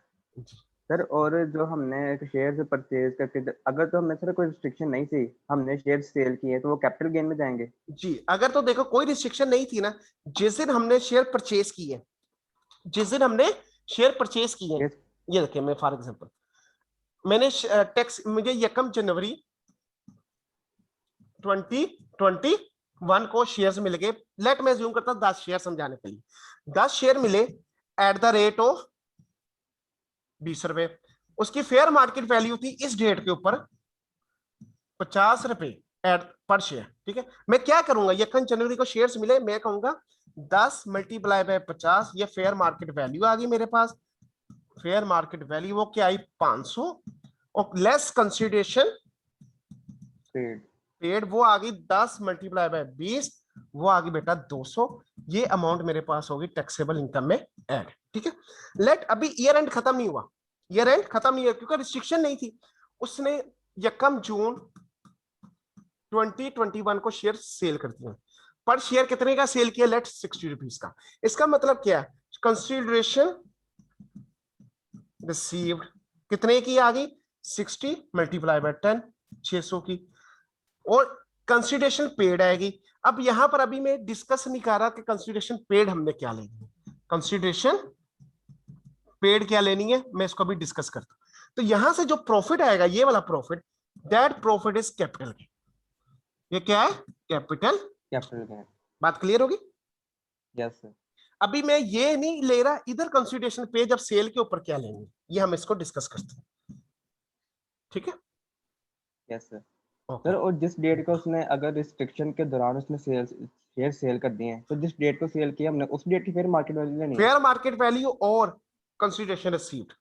Speaker 3: सर और जो हमने शेयर से परचेज करके, अगर तो हमने सर कोई रिस्ट्रिक्शन नहीं थी, हमने शेयर सेल किए तो वो कैपिटल गेन में जाएंगे?
Speaker 1: जी अगर तो देखो कोई रिस्ट्रिक्शन नहीं थी ना, जिस दिन हमने शेयर परचेज किए, जिस दिन हमने शेयर परचेज किए,
Speaker 3: Yes.
Speaker 1: ये देखिए मैं फॉर एग्जांपल मैंने टैक्स, मुझे 1 जनवरी 2021 को शेयर्स मिल गए। लेट मैं अज्यूम करता हूं 10 शेयर समझाने के लिए, 10 शेयर मिले एट द रेट ऑफ 20 रुपए। उसकी फेयर मार्केट वैल्यू थी इस डेट के ऊपर 50 रुपए एट पर शेयर, ठीक है? मैं क्या करूंगा, 1 जनवरी को शेयर्स मिले, मैं कहूंगा 10 मल्टीप्लाई बाय 50, ये फेयर मार्केट वैल्यू आ गई मेरे पास। फेयर मार्केट वैल्यू वो क्या आई 500, और लेस कंसिडरेशन पेड वो आ गई 10 मल्टीप्लाई बाय 20, वो आ गई बेटा 200। ये अमाउंट मेरे पास होगी टैक्सेबल इनकम में ऐड, ठीक है? लेट अभी ईयर एंड खत्म नहीं हुआ, ईयर एंड खत्म नहीं हुआ क्योंकि रिस्ट्रिक्शन नहीं थी। उसने 1 जून 2021 को शेयर सेल कर दिया। पर शेयर कितने का सेल किया? लेट 60 रुपीज का। इसका मतलब क्या है? कंसिडरेशन रिसीव्ड कितने की आ गई? 60 मल्टीप्लाई बाय 10, 600 की। और कंसिडरेशन पेड आएगी। अब यहां पर अभी मैं डिस्कस नहीं कर रहा कि कंसिडरेशन पेड हमने क्या लेनी है, कंसिडरेशन पेड क्या लेनी है, मैं इसको भी डिस्कस करता हूं। तो यहां से जो प्रॉफिट आएगा, ये वाला profit, that profit is capital gain. ये क्या है? Capital
Speaker 3: capital.
Speaker 1: बात क्लियर होगी?
Speaker 3: Yes sir.
Speaker 1: अभी मैं ये नहीं ले रहा इधर कंसिडरेशन पे, जब सेल के ऊपर क्या लेंगे ये हम इसको डिस्कस करते हैं, ठीक है?
Speaker 3: Yes sir. सर और जिस डेट को उसने, अगर रिस्ट्रिक्शन के दौरान उसने शेयर सेल कर दिए हैं, तो जिस डेट को सेल किया हमने उस डेट की फेयर मार्केट वैल्यू लेनी है?
Speaker 1: फेयर मार्केट वैल्यू और कंसिडरेशन रिसीव्ड,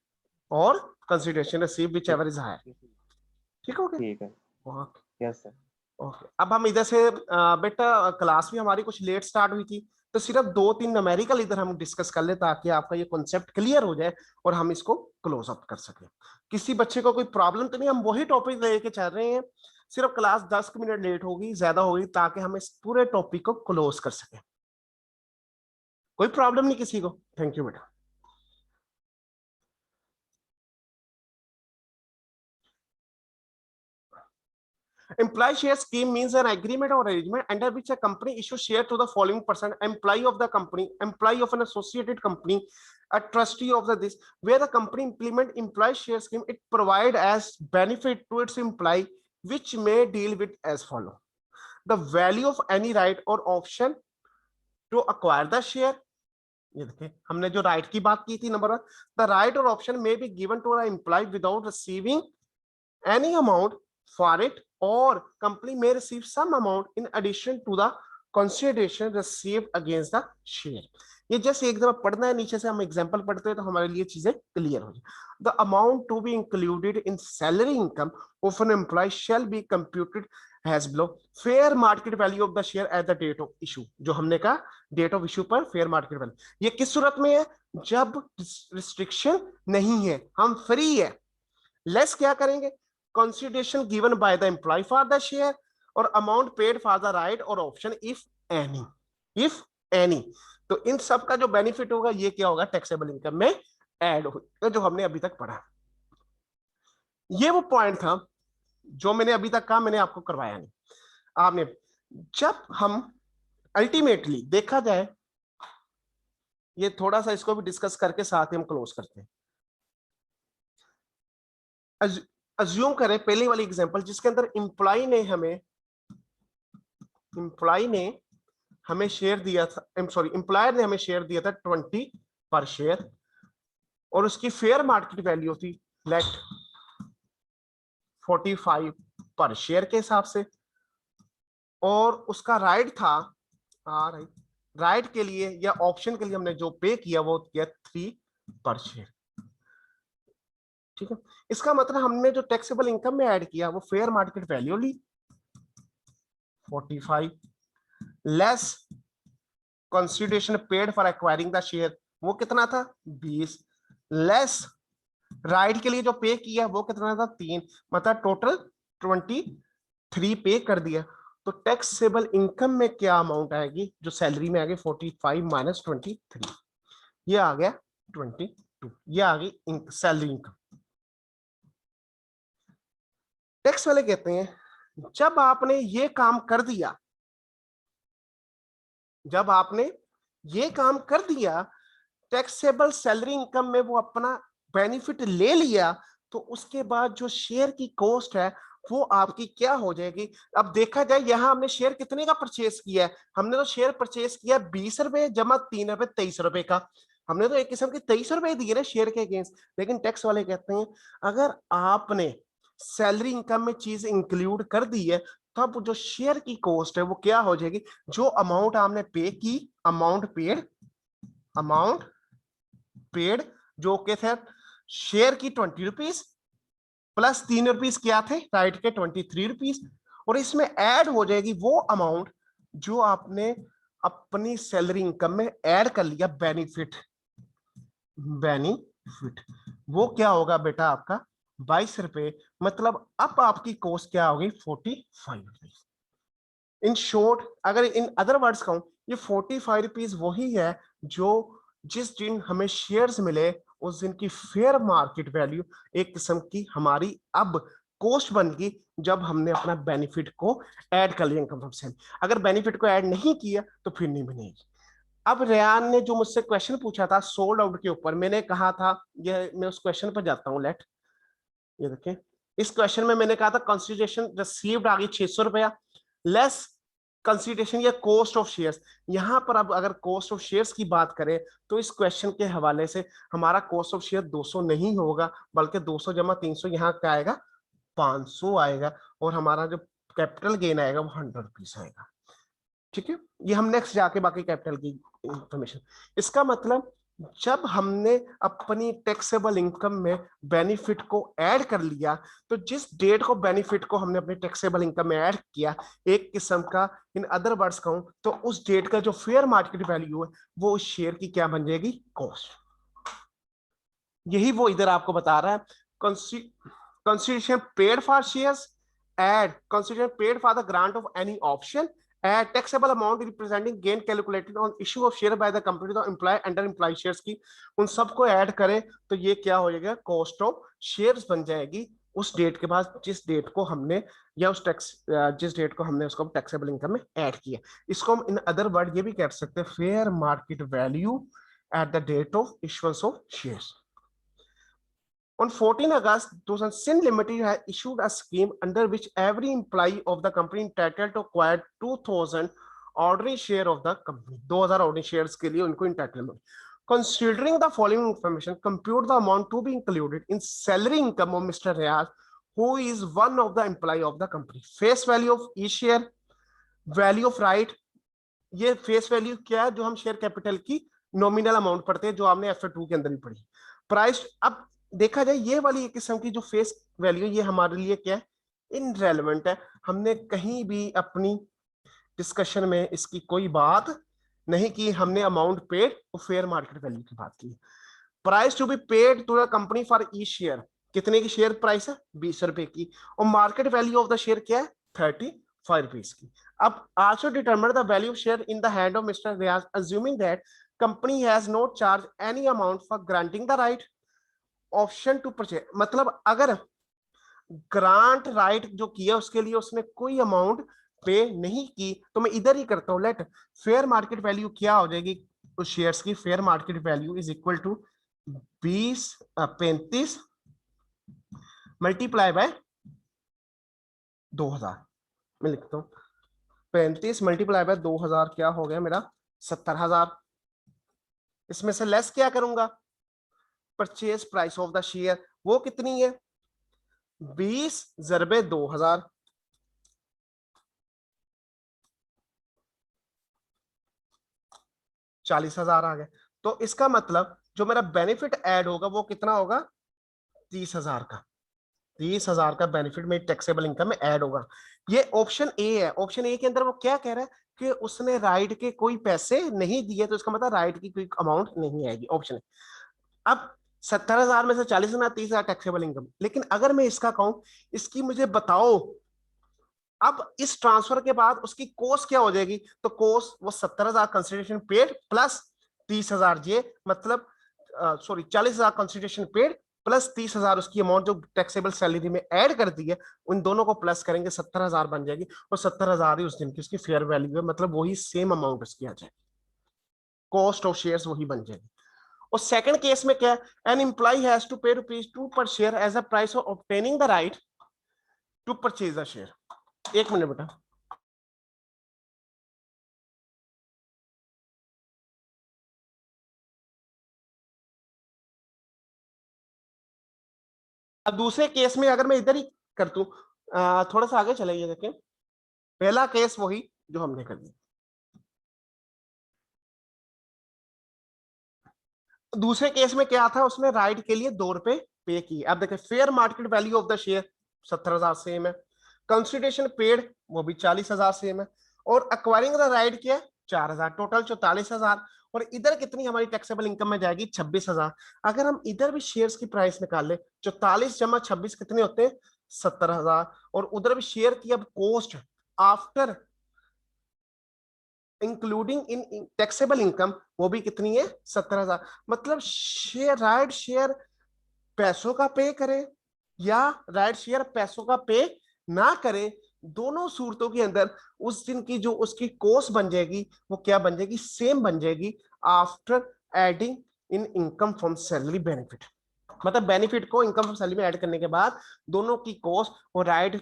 Speaker 1: और consideration received whichever is higher, ठीक हो गया?
Speaker 3: ठीक है। Yes sir.
Speaker 1: ओके, अब हम इधर से बेटा क्लास भी हमारी कुछ लेट स्टार्ट हुई थी, तो सिर्फ 2-3 न्यूमेरिकल इधर हम डिस्कस कर ले ताकि आपका ये कॉन्सेप्ट क्लियर हो जाए और हम इसको क्लोज अप कर सके। किसी बच्चे को कोई प्रॉब्लम तो नहीं? हम वही टॉपिक लेके चल रहे हैं, सिर्फ क्लास 10 मिनट लेट होगी, ज्यादा होगी, ताकि हम इस पूरे टॉपिक को क्लोज कर सके। कोई प्रॉब्लम नहीं किसी को? थैंक यू बेटा। Employee share scheme means an agreement or arrangement under which a company issues share to the following person: employee of the company, employee of an associated company, a trustee of this. Where the company implement employee share scheme, it provide as benefit to its employee, which may deal with as follow: the value of any right or option to acquire the share. ये देखिए हमने जो right की बात की थी, number 1, the right or option may be given to an employee without receiving any amount for it, or company may receive some amount in addition to the consideration received against the share. ये just एक दफा पढ़ना है, नीचे से हम example पढ़ते हैं तो हमारे लिए चीजें क्लियर हो जाए। The amount to be included in salary income of an employ shall be computed has below fair market value of the share at the date of issue. जो हमने कहा डेट ऑफ इशू पर fair market value, ये किस सूरत में है? जब restriction नहीं है, हम फ्री है। लेस क्या करेंगे? Consideration given by the employ for the share और amount paid for the right और ऑप्शन इफ एनी। तो इन सब का जो बेनिफिट होगा ये क्या होगा? टैक्सेबल इनकम में ऐड होगा, जो हमने अभी तक पढ़ा। ये वो पॉइंट था जो मैंने अभी तक कहा, मैंने आपको करवाया नहीं। आपने जब हम अल्टीमेटली देखा जाए, ये थोड़ा सा इसको भी डिस्कस करके साथ ही हम क्लोज करते हैं। अज्यूम करें पहली वाली एग्जांपल जिसके अंदर एम्प्लॉय ने हमें शेयर दिया था, एम्प्लॉयर ने हमें शेयर दिया था 20 पर शेयर और उसकी फेयर मार्केट वैल्यू थी लेट 45 पर शेयर के हिसाब से, और उसका राइट था राइट के लिए या ऑप्शन के लिए हमने जो पे किया वो किया 3 पर शेयर। ठीक है, इसका मतलब हमने जो टैक्सेबल इनकम में ऐड किया वो फेयर मार्केट वैल्यू ली 45 less consideration paid for acquiring the share, वो कितना था? 20 लेस राइट के लिए जो पे किया वो कितना था? 3, मतलब टोटल 23 पे कर दिया। तो टैक्सेबल इनकम में क्या अमाउंट आएगी? जो सैलरी में आएगी 45 माइनस 23, ये आ गया 22, ये आ गई सैलरी इनकम। टैक्स वाले कहते हैं जब आपने ये काम कर दिया, जब आपने ये काम कर दिया, टैक्सेबल सैलरी इनकम में वो अपना बेनिफिट ले लिया, तो उसके बाद जो शेयर की कॉस्ट है वो आपकी क्या हो जाएगी? अब देखा जाए यहां हमने शेयर कितने का परचेस किया है? हमने तो शेयर परचेस किया 20 रुपए जमा 3 रुपए 23 रुपए का। हमने तो एक किस्म के 23 रुपए दिए ना शेयर के अगेंस्ट। लेकिन टैक्स वाले कहते हैं अगर आपने सैलरी इनकम में चीज इंक्लूड कर दी है तब जो शेयर की कॉस्ट है वो क्या हो जाएगी? जो अमाउंट आपने पे की, अमाउंट पेड जो के थे शेयर की 20 रुपीज प्लस 3 रुपीज क्या थे? राइट के 23 रुपीज, और इसमें ऐड हो जाएगी वो अमाउंट जो आपने अपनी सैलरी इनकम में ऐड कर लिया, बेनिफिट। वो क्या होगा बेटा? आपका 22 रुपए। मतलब अब आपकी कॉस्ट क्या होगी? 45 रुपीज। इन शॉर्ट, अगर इन अदर वर्ड्स कहूं, ये 45 रुपीज वही है जो जिस दिन हमें शेयर्स मिले उस दिन की फेयर मार्केट वैल्यू एक किस्म की हमारी अब कॉस्ट बन गई जब हमने अपना बेनिफिट को ऐड कर लिया इनकम फ्रॉम सेल। अगर बेनिफिट को ऐड नहीं किया तो फिर नहीं बनेगी। अब रेयान ने जो मुझसे क्वेश्चन पूछा था सोल्ड आउट के ऊपर, मैंने कहा था, ये मैं उस क्वेश्चन पर जाता हूं। लेट ये देखें, इस क्वेश्चन में मैंने कहा था कंसिडरेशन रिसीव्ड आ गई 600 रुपया लेस कंसिडरेशन या कॉस्ट ऑफ शेयर्स। यहां पर अब अगर कॉस्ट ऑफ शेयर्स की बात करें तो इस क्वेश्चन के हवाले से हमारा कॉस्ट ऑफ शेयर 200 नहीं होगा, बल्कि 200 जमा 300 यहाँ क्या आएगा? 500 आएगा, और हमारा जो कैपिटल गेन आएगा वो 100 रुपीज आएगा। ठीक है, ये हम नेक्स्ट जाके बाकी कैपिटल की इंफॉर्मेशन। इसका मतलब जब हमने अपनी टैक्सेबल इनकम में बेनिफिट को ऐड कर लिया, तो जिस डेट को बेनिफिट को हमने अपनी टैक्सेबल इनकम में ऐड किया, एक किस्म का इन अदर वर्ड्स कहूं तो उस डेट का जो फेयर मार्केट वैल्यू है वो उस शेयर की क्या बन जाएगी? कॉस्ट। यही वो इधर आपको बता रहा है। Consideration paid for shares add consideration paid for the grant of any option add taxable amount representing gain calculated on issue of share by the company to employ under employ shares की, उन सबको add करें तो ये क्या हो जाएगा? Cost of shares बन जाएगी उस डेट के बाद जिस डेट को हमने या उस टैक्स जिस डेट को हमने उसको टैक्सेबल इनकम में ऐड किया। इसको हम इन अदर वर्ड ये भी कह सकते हैं fair market value at the date of issuance of shares. On 14 August 2000, Sin Limited had issued a scheme under which every employee of the company entitled to acquire 2000 ordinary share of the company. 2000 ordinary shares के लिए उनको entitlement. Considering the following information, compute the amount to be included in salary income of Mr. Rayaz, who is one of the employee of the company. Face value of each share, value of right, ये face value क्या है जो हम share capital की nominal amount पढ़ते हैं, जो आपने F2 के अंदर भी पढ़ी। प्राइस, अब देखा जाए ये वाली एक किस्म की जो फेस वैल्यू, ये हमारे लिए क्या है, इनरेलेवेंट है। हमने कहीं भी अपनी डिस्कशन में इसकी कोई बात नहीं की, हमने अमाउंट पेड और फेयर मार्केट वैल्यू की बात की। Price to be paid to the company for each share, कितने की शेयर प्राइस है, 20 रुपए की, और market value of the share क्या है, 35 रुपीस की। अब also determine the value of share in the hand of Mr Riyaz assuming that company has not charge any amount for granting the right option to purchase. मतलब अगर grant right जो किया उसके लिए उसने कोई अमाउंट पे नहीं की, तो मैं इधर ही करता हूं, लेट फेयर मार्केट वैल्यू क्या हो जाएगी उस शेयर्स की, fair market value is equal to 35 multiply by 2000। मैं लिखता हूं 35 मल्टीप्लाई बाय 2000 क्या हो गया मेरा, 70,000। इसमें से लेस क्या करूंगा, purchase price of the share, वो कितनी है, 20 ज़रबे 2000, 40,000 आ गए। तो इसका मतलब जो मेरा बेनिफिट ऐड होगा वो कितना होगा, 30,000 का। 30,000 का बेनिफिट में टैक्सेबल इनकम में ऐड होगा। ये ऑप्शन ए है। ऑप्शन ए के अंदर वो क्या कह रहा है कि उसने राइट के कोई पैसे नहीं दिए, तो इसका मतलब राइट की कोई अमाउंट नहीं आएगी, ऑप्शन। अब 70,000 में से 40,000 30,000 टैक्सेबल इनकम। लेकिन अगर मैं इसका कहूं, इसकी मुझे बताओ अब इस ट्रांसफर के बाद उसकी कॉस्ट क्या हो जाएगी, तो कॉस्ट वो 70,000 कंसिडरेशन पेड प्लस 30,000 ये मतलब सॉरी 40,000 कंसिडरेशन पेड प्लस 30,000 उसकी अमाउंट जो टैक्सेबल सैलरी में ऐड कर दी है, उन दोनों को प्लस करेंगे 70,000 बन जाएगी। और 70,000 ही उस दिन की उसकी फेयर वैल्यू है, मतलब वही सेम अमाउंट उसकी आ जाएगी, कॉस्ट ऑफ शेयर्स वही बन जाएगी। और सेकंड केस में क्या है, N employ has to pay ₹2 पर share as a price of obtaining the right to purchase the share. एक मिनट बेटा, अब दूसरे केस में अगर मैं इधर ही कर दूं, थोड़ा सा आगे चलाइए, देखें पहला केस वही जो हमने कर दिया, दूसरे केस में क्या था, उसने राइट के लिए 2 रुपए पे किए। अब देखें fair market value of the share 70,000 same है, कंसिडरेशन पेड वो भी 40,000 सेम है, और एक्वायरिंग द राइट क्या है 4,000, टोटल 44,000। और इधर कितनी हमारी टैक्सेबल इनकम में जाएगी 26,000। अगर हम इधर भी शेयर्स की प्राइस निकाल ले, 44 जमा 26 कितने होते हैं 70,000, और उधर भी शेयर की अब cost after including in taxable income वो भी कितनी है 70,000। मतलब शेयर राइट शेयर पैसों का पे करे या राइट शेयर पैसों का पे ना करे, दोनों सूरतों के अंदर उस दिन की जो उसकी कॉस्ट बन जाएगी वो क्या बन जाएगी, सेम बन जाएगी after adding in income from salary benefit. मतलब बेनिफिट को इनकम फ्रॉम सैलरी में ऐड करने के बाद दोनों की कॉस्ट और राइट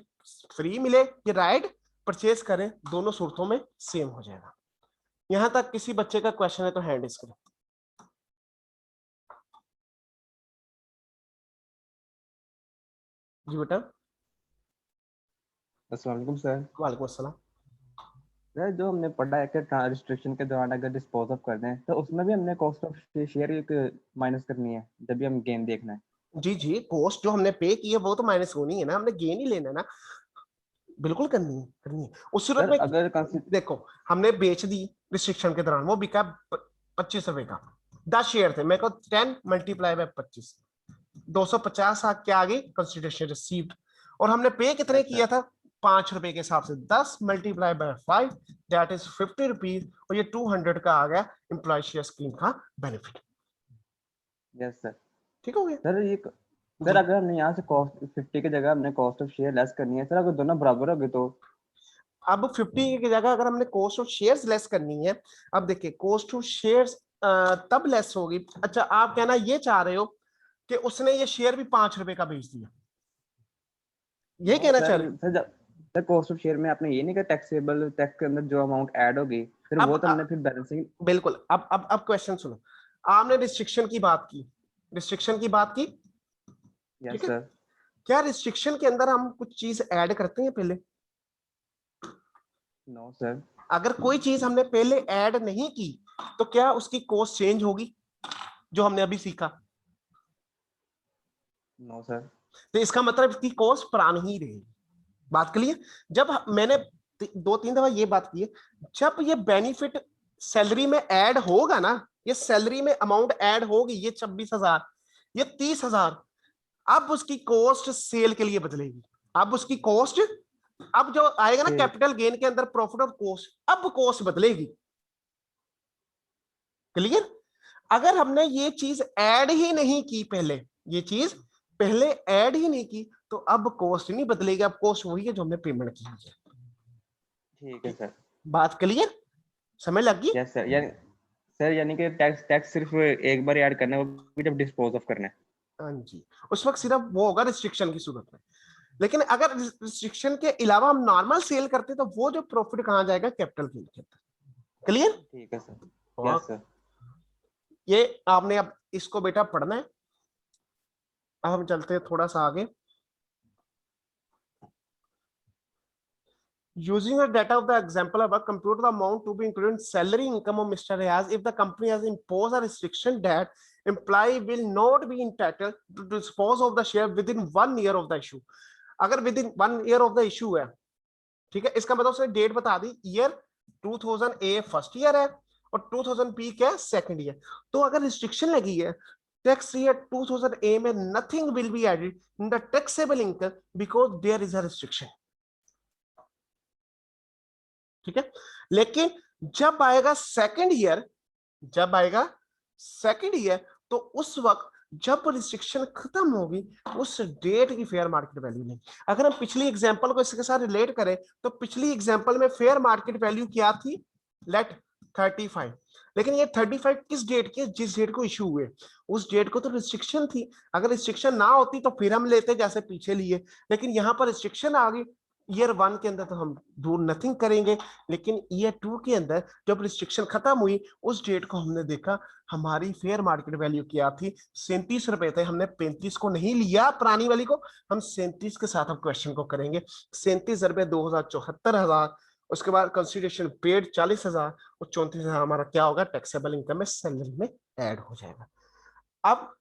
Speaker 1: फ्री मिले या राइट परचेज करें, दोनों सूरतों में सेम हो जाएगा। यहां तक किसी बच्चे का क्वेश्चन है तो हैंड रेज करें। जी बेटा।
Speaker 3: अस्सलाम वालेकुम सर।
Speaker 1: वालेकुम अस्सलाम।
Speaker 3: सर जो हमने पढ़ा है कि रिस्ट्रिक्शन के दौरान अगर डिस्पोज ऑफ कर दें तो उसमें भी हमने कॉस्ट ऑफ शेयर माइनस करनी है जब भी हम गेन देखना है।
Speaker 1: जी जी, कॉस्ट जो हमने पे की है वो तो माइनस होनी है ना, हमने गेन ही लेना है ना, बिल्कुल करनी है करनी है। उस सूरत
Speaker 3: सर
Speaker 1: में
Speaker 3: अगर
Speaker 1: देखो हमने बेच दी रिस्ट्रिक्शन के दौरान, वो बिका 25 रुपए का, 10 शेयर थे, मेरे को 10 मल्टीप्लाई बाय 25 250 क्या आ गई कंसिडरेशन रिसीव्ड। और हमने पे कितने किया था 5 रुपए के हिसाब से, 10 multiply by 5 that is 50 rupees, और ये 200 का आ गया एम्प्लॉय शेयर स्कीम का बेनिफिट।
Speaker 3: Yes sir.
Speaker 1: ठीक हो गया
Speaker 3: सर ये सर अगर हमने यहाँ से कॉस्ट 50 की जगह हमने कॉस्ट ऑफ शेयर लेस करनी है सर, अगर दोनों बराबर हो गए तो
Speaker 1: अब 50 की जगह अगर हमने कॉस्ट ऑफ शेयर्स लेस करनी है, अब देखिए कॉस्ट ऑफ शेयर्स तब लेस होगी। अच्छा आप कहना ये चाह रहे हो कि उसने ये शेयर भी 5 रुपए का बेच दिया, ये कहना चाह रहे हो?
Speaker 3: सर जब सर कॉस्ट ऑफ शेयर में आपने ये नहीं कहा टैक्सेबल टैक्स के अंदर जो अमाउंट ऐड होगी फिर वो तो हमने फिर बैलेंसिंग।
Speaker 1: बिल्कुल। अब क्वेश्चन सुनो, आपने रिस्ट्रिक्शन की बात की, रिस्ट्रिक्शन की बात की,
Speaker 3: यस सर।
Speaker 1: क्या रिस्ट्रिक्शन के अंदर हम कुछ चीज ऐड करते हैं पहले?
Speaker 3: No sir.
Speaker 1: अगर कोई चीज हमने पहले ऐड नहीं की तो क्या उसकी कॉस्ट चेंज होगी, जो हमने अभी सीखा?
Speaker 3: No sir.
Speaker 1: तो इसका मतलब इसकी कॉस्ट पुरानी ही रहेगी। बात क्लियर? जब मैंने 2-3 दफा ये बात की है, जब ये बेनिफिट सैलरी में ऐड होगा ना, ये सैलरी में अमाउंट ऐड होगी, ये 26,000, ये 30,000, अब उसकी कॉस्ट सेल के लिए बदलेगी। अब उसकी कॉस्ट, अब जो आएगा ना
Speaker 3: ठीक।
Speaker 1: कैपिटल गेन के अंदर प्रॉफिट और कॉस्ट, अब कॉस्ट बदलेगी। क्लियर? अगर हमने ये चीज ऐड ही नहीं की पहले, ये चीज पहले ऐड ही नहीं की, तो अब कॉस्ट नहीं बदलेगी, अब कॉस्ट वही है जो हमने पेमेंट की है।
Speaker 3: ठीक है सर।
Speaker 1: बात क्लियर? समझ लग गई?
Speaker 3: यस सर, यानी कि टैक्स सिर्फ एक बार ऐड करना है, वो भी जब डिस्पोज ऑफ करना है।
Speaker 1: हाँ जी, उस वक्त सिर्फ वो होगा रिस्ट्रिक्शन की सूरत में। लेकिन अगर रिस्ट्रिक्शन के अलावा हम नॉर्मल सेल करते तो वो जो प्रॉफिट कहां जाएगा? कैपिटल गेन के अंदर। क्लियर?
Speaker 3: ठीक है सर। Yes sir.
Speaker 1: ये आपने अब इसको बेटा पढ़ना है। अब हम चलते हैं थोड़ा सा आगे। Using the data of the example above, compute the amount to be included in salary income of Mr. Riaz if the company has imposed a restriction that employee will not be entitled to dispose of the share within 1 year of the issue. अगर within 1 year of the issue है, ठीक है, इसका मतलब उसने date बता दी, year 2000 ए first year है और 2000 बी क्या है? Second year. तो अगर रिस्ट्रिक्शन लगी है टैक्स ईयर 2000 ए में, nothing will be added in the taxable income because there is a restriction. ठीक है? लेकिन जब आएगा सेकंड ईयर, जब आएगा सेकंड ईयर, तो उस वक्त जब रिस्ट्रिक्शन खत्म होगी, उस डेट की फेयर मार्केट वैल्यू नहीं। अगर हम पिछली एग्जांपल को इसके साथ रिलेट करें तो पिछली एग्जांपल में फेयर मार्केट वैल्यू क्या थी? लेट 35। लेकिन ये 35 किस डेट की? जिस डेट को इशू हुए उस डेट को तो रिस्ट्रिक्शन थी। अगर रिस्ट्रिक्शन ना होती तो फिर हम लेते जैसे पीछे लिए, लेकिन यहां पर रिस्ट्रिक्शन आ गई। ईयर 1 के अंदर तो हम डू नथिंग करेंगे, लेकिन ईयर 2 के अंदर जब रिस्ट्रिक्शन खत्म हुई उस डेट को हमने देखा, हमारी फेयर मार्केट वैल्यू क्या थी? 37 रुपए थे। हमने 35 को नहीं लिया पुरानी वाली को, हम 37 के साथ हम क्वेश्चन को करेंगे। 37 रुपए 2074,000, उसके बाद कंसिडरेशन पेड 40,000 और 34,000 हमारा क्या होगा? टैक्सेबल इनकम में सैलरी में ऐड हो जाएगा। अब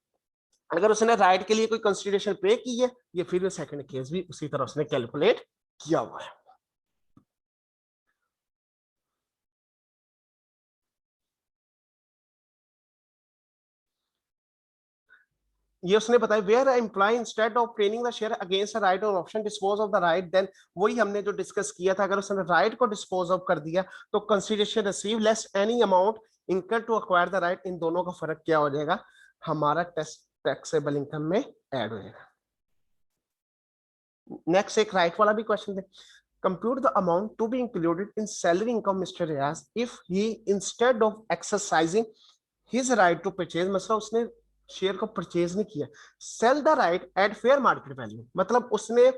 Speaker 1: अगर उसने राइट के लिए कोई कंसिडरेशन पे की है, ये फिर सेकंड केस भी उसी तरह उसने कैलकुलेट किया हुआ है। ये उसने बताया where employ instead of training the share against right और option dispose of the right, then वही हमने जो डिस्कस किया था, अगर उसने राइट को डिस्पोज ऑफ कर दिया तो consideration receive less any amount income to acquire the right, इन दोनों का फर्क क्या हो जाएगा? हमारा टैक्सेबल इनकम में ऐड हो जाएगा। नेक्स्ट एक राइट वाला भी क्वेश्चन है। Compute the amount to be included in salary income Mr Riyaz if he instead of exercising his right to purchase, मतलब उसने शेयर को परचेज नहीं किया, sell the right at fair market value, मतलब उसने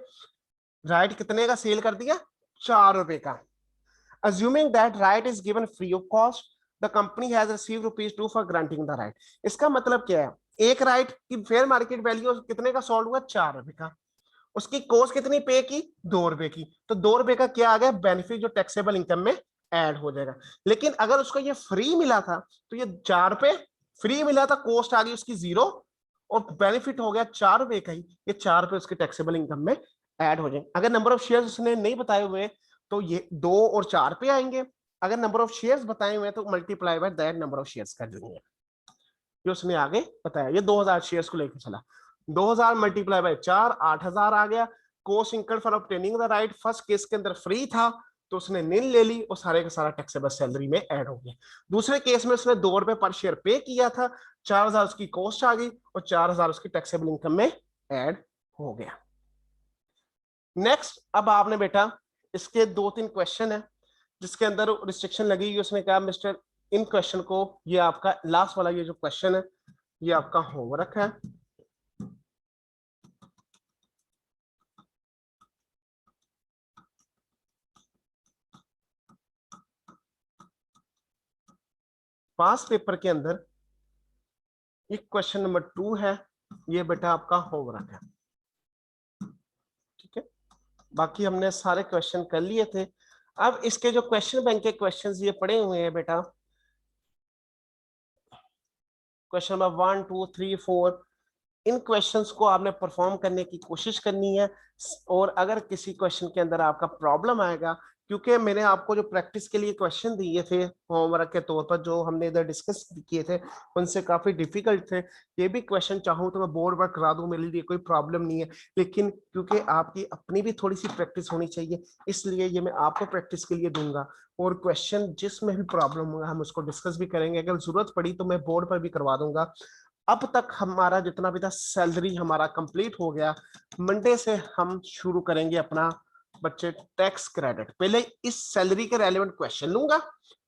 Speaker 1: राइट कितने का सेल कर दिया? 4 रुपए का। Assuming that right is given free of cost, the company has received ₹2 for granting the right. इसका मतलब क्या है? एक राइट की फेयर मार्केट वैल्यू कितने का सोल्ड हुआ? 4 रुपए का। उसकी कॉस्ट कितनी पे की? 2 रुपए की। तो 2 रुपए का क्या आ गया? बेनिफिट जो टैक्सेबल इनकम में ऐड हो जाएगा। लेकिन अगर उसको ये फ्री मिला था तो ये 4 रुपए फ्री मिला था, कॉस्ट आ गई उसकी 0 और बेनिफिट हो गया 4 रुपए का ही, ये 4 रुपए उसके टैक्सेबल इनकम में ऐड हो जाएंगे। अगर नंबर ऑफ शेयर्स उसने नहीं बताए हुए तो ये 2 और 4 पे आएंगे, अगर नंबर ऑफ शेयर्स बताए हुए तो multiply by that number of shares कर देंगे। ये उसने आगे बताया, ये 2000 शेयर्स को लेकर चला, 2000 मल्टीप्लाई बाय 4, 8000 आ गया। Cost incurred for obtaining the right, first case के अंदर फ्री था तो उसने निल ले ली और सारे का सारा टैक्सेबल सैलरी में ऐड हो गया। दूसरे केस में उसने 2 रुपए पर शेयर पे किया था, 4000 उसकी कॉस्ट आ गई और 4000 उसकी टैक्सेबल इनकम में ऐड हो गया। नेक्स्ट, अब आपने बेटा इसके 2-3 क्वेश्चन है जिसके अंदर रिस्ट्रिक्शन लगी हुई। उसने कहा मिस्टर इन क्वेश्चन को, ये आपका लास्ट वाला ये जो क्वेश्चन है ये आपका होमवर्क है। पास पेपर के अंदर ये क्वेश्चन नंबर 2 है, ये बेटा आपका होमवर्क है। ठीक है, बाकी हमने सारे क्वेश्चन कर लिए थे। अब इसके जो क्वेश्चन बैंक के क्वेश्चंस ये पड़े हुए हैं बेटा, क्वेश्चन नंबर 1 2 3 4, इन क्वेश्चंस को आपने परफॉर्म करने की कोशिश करनी है। और अगर किसी क्वेश्चन के अंदर आपका प्रॉब्लम आएगा, क्योंकि मैंने आपको जो प्रैक्टिस के लिए क्वेश्चन दिए थे होमवर्क के तौर पर, जो हमने इधर डिस्कस किए थे, उनसे काफी डिफिकल्ट थे। ये भी क्वेश्चन चाहूँ तो मैं बोर्ड पर करा दूं, मेरे लिए कोई प्रॉब्लम नहीं है, लेकिन क्योंकि आपकी अपनी भी थोड़ी सी प्रैक्टिस होनी चाहिए, इसलिए ये मैं आपको प्रैक्टिस के लिए दूंगा। और क्वेश्चन जिसमें भी प्रॉब्लम होगा हम उसको डिस्कस भी करेंगे, अगर जरूरत पड़ी तो मैं बोर्ड पर भी करवा दूंगा। अब तक हमारा जितना भी था सैलरी हमारा कंप्लीट हो गया। मंडे से हम शुरू करेंगे अपना बच्चे टैक्स क्रेडिट। पहले इस सैलरी के रेलेवेंट क्वेश्चन लूंगा,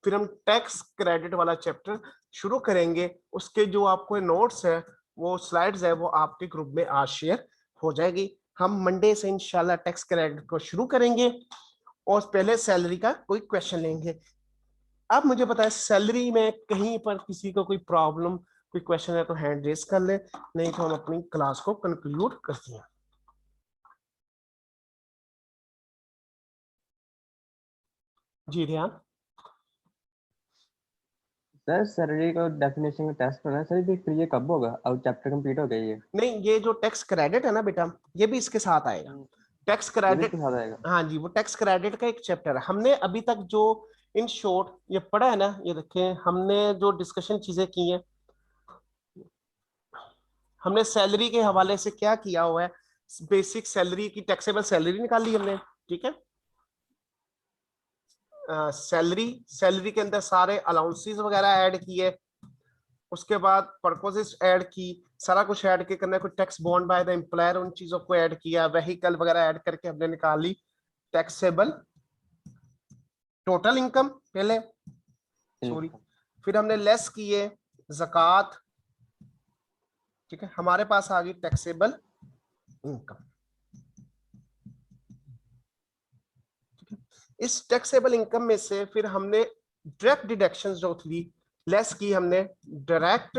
Speaker 1: फिर हम टैक्स क्रेडिट वाला चैप्टर शुरू करेंगे। उसके जो आपको नोट्स है, वो स्लाइड्स है, वो आपके ग्रुप में आज शेयर हो जाएगी। हम मंडे से इंशाल्लाह टैक्स क्रेडिट को शुरू करेंगे और पहले सैलरी का कोई क्वेश्चन लेंगे। अब मुझे बताए सैलरी में कहीं पर किसी को कोई प्रॉब्लम, कोई क्वेश्चन है तो हैंड रेस कर ले, नहीं तो हम अपनी क्लास को कंक्लूड करते हैं। जी ध्यान।
Speaker 3: सर सैलरी को डेफिनेशन का टेस्ट होना है सर, फिर ये कब होगा? अब चैप्टर कंप्लीट हो गया ये?
Speaker 1: नहीं, ये जो टैक्स क्रेडिट है ना बेटा, ये भी इसके साथ आएगा। टैक्स
Speaker 3: ये भी
Speaker 1: क्रेडिट,
Speaker 3: इसके साथ आएगा?
Speaker 1: हाँ जी, वो टैक्स क्रेडिट का एक चैप्टर है। हमने अभी तक जो इन शॉर्ट ये पढ़ा है ना, ये देखें, हमने जो डिस्कशन चीजें की हैं, हमने सैलरी के हवाले से क्या किया हुआ है, बेसिक सैलरी की टैक्सेबल सैलरी निकाली हमने, ठीक है। सैलरी के अंदर सारे अलाउंसेस वगैरह ऐड किए, उसके बाद पर्पसेस ऐड की, सारा कुछ ऐड के करना, कोई tax bond by the employer, उन चीजों को ऐड किया, व्हीकल वगैरह ऐड करके हमने निकाली टैक्सेबल टोटल इनकम पहले, सॉरी, फिर हमने लेस किए ज़कात, ठीक है, हमारे पास आ गई टैक्सेबल इनकम। इस टैक्सेबल इनकम में से फिर हमने डायरेक्ट डिडक्शंस जो थी लेस की, हमने डायरेक्ट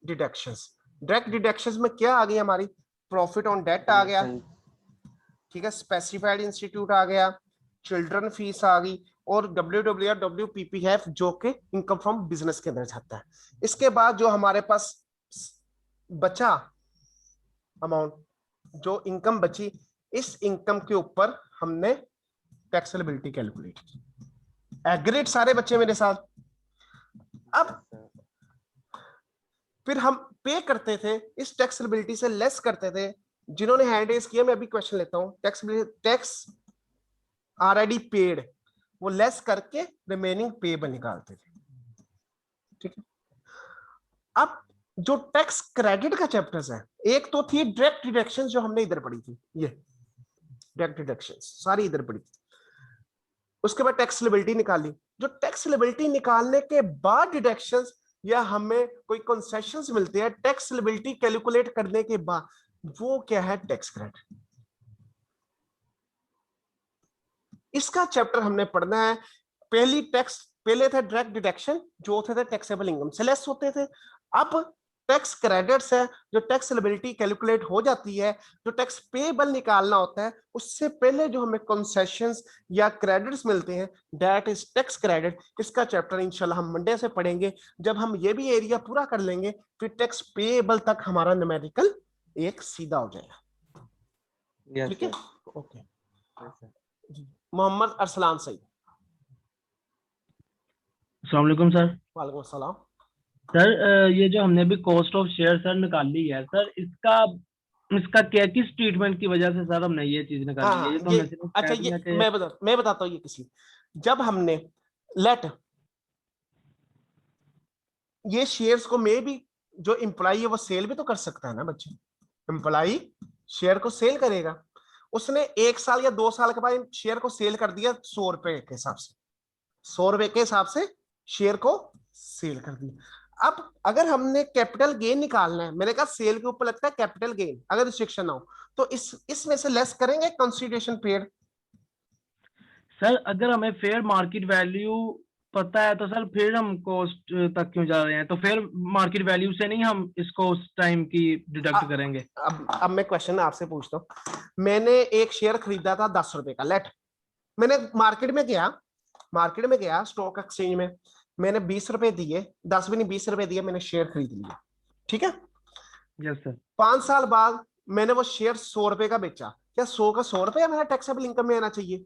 Speaker 1: डिडक्शंस। डायरेक्ट डिडक्शंस में क्या आ गई हमारी, प्रॉफिट ऑन डेट आ गया, ठीक है, स्पेसिफाइड इंस्टीट्यूट आ गया, चिल्ड्रन फीस आ गई, और WWR WPPF जो कि इनकम फ्रॉम बिजनेस के अंदर जाता है। इसके बाद जो हमारे पास बचा अमाउंट, जो इनकम बची, इस इनकम के ऊपर हमने टैक्सेबिलिटी कैलकुलेट की। एग्रीगेट सारे बच्चे मेरे साथ। अब फिर हम पे करते थे, इस टैक्सेबिलिटी से लेस करते थे। जिन्होंने हैंड रेज किया, मैं अभी क्वेश्चन लेता हूं, टैक्स ऑलरेडी पेड, वो लेस करके रिमेनिंग पेबल निकालते थे, ठीक है। अब जो टैक्स क्रेडिट का चैप्टर्स है, एक तो थी डायरेक्ट डिडक्शंस जो हमने इधर पढ़ी थी, ये डायरेक्ट डिडक्शंस सारी इधर पढ़ी थी। उसके बाद टैक्स लिबिलिटी निकाली। जो टैक्स लिबिलिटी निकालने के बाद डिडक्शंस या हमें कोई कंसेशंस मिलते हैं टैक्स लिबिलिटी कैलकुलेट करने के बाद, वो क्या है, टैक्स क्रेडिट। इसका चैप्टर हमने पढ़ना है। पहले थे डायरेक्ट डिडक्शन जो होते थे टैक्सेबल इनकम से लेस होते थे। अब टैक्स क्रेडिट्स है, जो टैक्स लिबिलिटी कैलकुलेट हो जाती है, जो टैक्स पेबल निकालना होता है, उससे पहले जो हमें कंसेशंस या क्रेडिट्स मिलते हैं, दैट इज टैक्स क्रेडिट। इसका चैप्टर इंशाल्लाह हम मंडे से पढ़ेंगे। जब हम ये भी एरिया पूरा कर लेंगे, फिर टैक्स पेबल तक हमारा न्यूमेरिकल एक सीधा हो जाएगा, ठीक है। ओके, मोहम्मद अरसलान सईद।
Speaker 7: अस्सलाम वालेकुम सर।
Speaker 1: वालेकुम अस्सलाम।
Speaker 7: सर ये जो हमने भी कॉस्ट ऑफ शेयर सर निकाली है सर, इसका क्या, किस ट्रीटमेंट की वजह से सर हमने ये चीज निकाली है? ये तो हमने सिर्फ
Speaker 1: अच्छा,
Speaker 7: कह दिया
Speaker 1: ये
Speaker 7: कि
Speaker 1: मैं बताता हूँ ये किसी, जब हमने लेट ये शेयर्स को, मे भी जो एम्प्लॉई है वो सेल भी तो कर सकता है ना बच्चे। एम्प्लॉई शेयर को सेल करेगा, उसने 1 साल या 2 साल के बाद शेयर को सेल कर दिया 100 रुपए के हिसाब से, 100 रुपए के हिसाब से शेयर को सेल कर दिया। अब अगर हमने कैपिटल गेन निकालना है, मैंने कहा सेल के ऊपर लगता है कैपिटल गेन, अगर रिस्ट्रिक्शन ना हो तो इसमें से लेस करेंगे कंसीडरेशन पेड।
Speaker 7: सर अगर हमें फेयर मार्केट वैल्यू पता है तो सर फिर हम कॉस्ट तक क्यों जा रहे हैं? तो फिर मार्केट वैल्यू से नहीं हम इसको उस टाइम की डिडक्ट करेंगे?
Speaker 1: अब मैं क्वेश्चन आपसे पूछता हूँ, मैंने एक शेयर खरीदा था 10 रुपए का, लेट मैंने मार्केट में गया स्टॉक एक्सचेंज में, मैंने 20 रुपए दिए, 10 भी नहीं 20 रुपए दिए, मैंने शेयर खरीद लिया, ठीक है।
Speaker 7: Yes sir.
Speaker 1: 5 साल बाद मैंने वो शेयर 100 रुपए का बेचा, क्या 100 का 100 रुपया मेरा टैक्सेबल इनकम में आना चाहिए?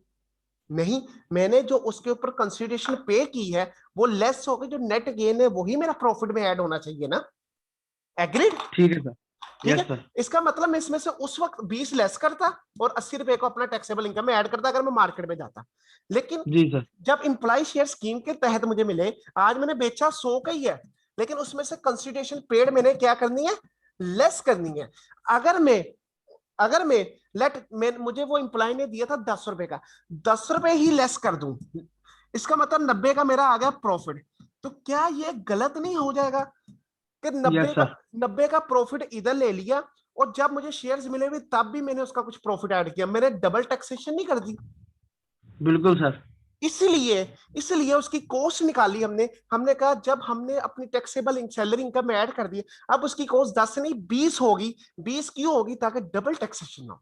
Speaker 1: नहीं, मैंने जो उसके ऊपर कंसिडरेशन पे की है वो लेस होकर जो नेट गेन है वही मेरा प्रॉफिट में ऐड होना चाहिए ना। एग्रीड?
Speaker 7: ठीक है सर।
Speaker 1: ठीक
Speaker 7: यस
Speaker 1: है,
Speaker 7: सर।
Speaker 1: इसका मतलब मैं इसमें से उस वक्त 20 लेस करता और 80 रुपए को अपना टैक्सेबल इनकम में ऐड करता अगर मैं मार्केट में जाता। लेकिन
Speaker 7: जी सर।
Speaker 1: जब इंप्लॉय शेयर स्कीम के तहत मुझे मिले, आज मैंने बेचा 100 का ही है, लेकिन उसमें से कंसिडरेशन पेड मैंने क्या करनी है, लेस करनी है। अगर मैं मुझे वो इंप्लॉय ने दिया था 10 रुपए का, 10 रुपए ही लेस कर दूं, इसका मतलब 90 का मेरा आ गया प्रॉफिट, तो क्या ये गलत नहीं हो जाएगा कि 90
Speaker 7: यस
Speaker 1: का
Speaker 7: सर।
Speaker 1: 90 का प्रॉफिट इधर ले लिया और जब मुझे शेयर्स मिले हुए तब भी मैंने उसका कुछ प्रॉफिट ऐड किया, मैंने डबल टैक्सेशन नहीं कर दी।
Speaker 7: बिल्कुल सर।
Speaker 1: इसलिए इसलिए उसकी कॉस्ट निकाली हमने, हमने कहा जब हमने अपनी टैक्सेबल सैलरी इनकम में ऐड कर दी, अब उसकी कॉस्ट 10 से नहीं 20 होगी। 20 क्यों होगी? ताकि डबल टैक्सेशन ना हो,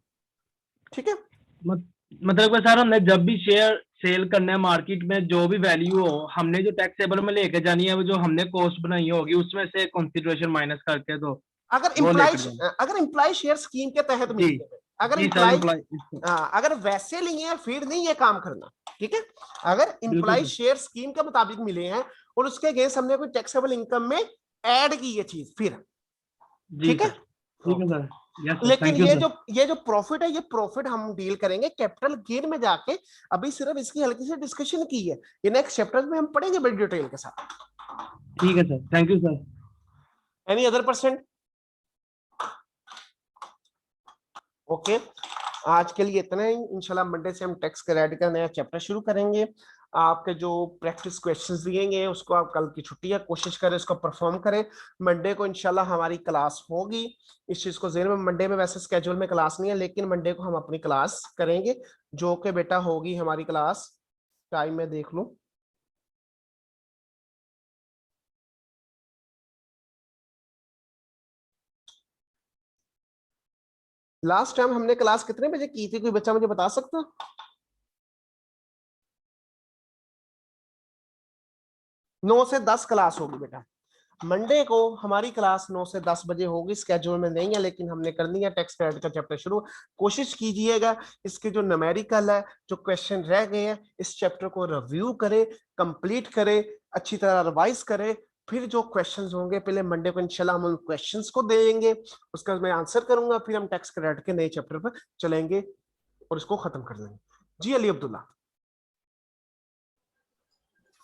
Speaker 1: ठीक है।
Speaker 7: मतलब कि सर हमने जब भी शेयर सेल करना है मार्केट में, जो भी वैल्यू हो, हमने जो टैक्सेबल में लेके जानी है वो जो हमने कॉस्ट बनाई होगी उसमें से कंसिडरेशन माइनस करके तो
Speaker 1: अगर
Speaker 7: वो
Speaker 1: इम्प्लाई
Speaker 7: लेकर जाना।
Speaker 1: अगर इम्प्लाई शेयर स्कीम के तहत
Speaker 7: जी।
Speaker 1: मिलती है, अगर
Speaker 7: जी सर।
Speaker 1: Imply
Speaker 7: imply.
Speaker 1: अगर वैसे लिए हैं फिर नहीं ये काम करना, ठीक है। अगर
Speaker 7: बिल्कुल
Speaker 1: इम्प्लाई
Speaker 7: सर।
Speaker 1: शेयर स्कीम के मुताबिक मिले हैं और उसके अगेंस्ट हमने कोई टैक्सेबल इनकम में ऐड की ये चीज, फिर
Speaker 7: जी
Speaker 1: ठीक है।
Speaker 7: सर। ठीक है सर। Yes sir.
Speaker 1: लेकिन
Speaker 7: थैंक यू सर।
Speaker 1: ये जो प्रॉफिट है, ये प्रॉफिट हम डील करेंगे कैपिटल गेन में जाके। अभी सिर्फ इसकी हल्की सी डिस्कशन की है, ये नेक्स्ट चैप्टर में हम पढ़ेंगे बड़ी डिटेल के साथ।
Speaker 7: ठीक है sir. Thank you sir.
Speaker 1: Any other person? Okay, आज के लिए इतना ही। इंशाल्लाह मंडे से हम टेक्स्ट क्रेडिट का नया चैप्टर शुरू करेंगे। आपके जो प्रैक्टिस क्वेश्चंस दिएंगे उसको आप कल की छुट्टी है कोशिश करें उसको परफॉर्म करें। मंडे को इंशाल्लाह हमारी क्लास होगी, इस चीज को ज़हन में। मंडे में वैसे स्केड्यूल में क्लास नहीं है, लेकिन मंडे को हम अपनी क्लास करेंगे, जो कि बेटा होगी हमारी क्लास, टाइम में देख लूं, लास्ट टाइम हमने क्लास कितने बजे की थी? कोई बच्चा मुझे बता सकता? 9 से 10 क्लास होगी बेटा। मंडे को हमारी क्लास 9 से 10 बजे होगी, स्केड्यूल में नहीं है लेकिन हमने करनी है टेक्स्ट क्रेडिट का चैप्टर शुरू। कोशिश कीजिएगा इसके जो न्यूमेरिकल है, जो क्वेश्चन रह गए हैं, इस चैप्टर को रिव्यू करें, कंप्लीट करें, अच्छी तरह रिवाइज करें। फिर जो क्वेश्चंस होंगे पहले मंडे को इंशाल्लाह हम उन क्वेश्चंस को देंगे, उसका मैं आंसर करूंगा, फिर हम टेक्स्ट क्रेडिट के नए चैप्टर पर चलेंगे और इसको खत्म कर देंगे। जी अली अब्दुल्ला।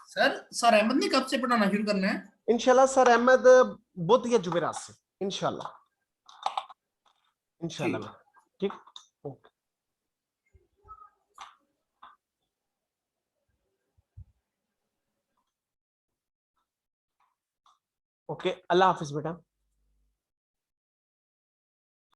Speaker 8: सर अहमद ने कब से पढ़ाना शुरू करना है?
Speaker 1: इंशाल्लाह सर अहमद बुध या जुमेरात से, इंशाल्लाह इंशाल्लाह। ठीक, ओके ओके, अल्लाह हाफिज बेटा।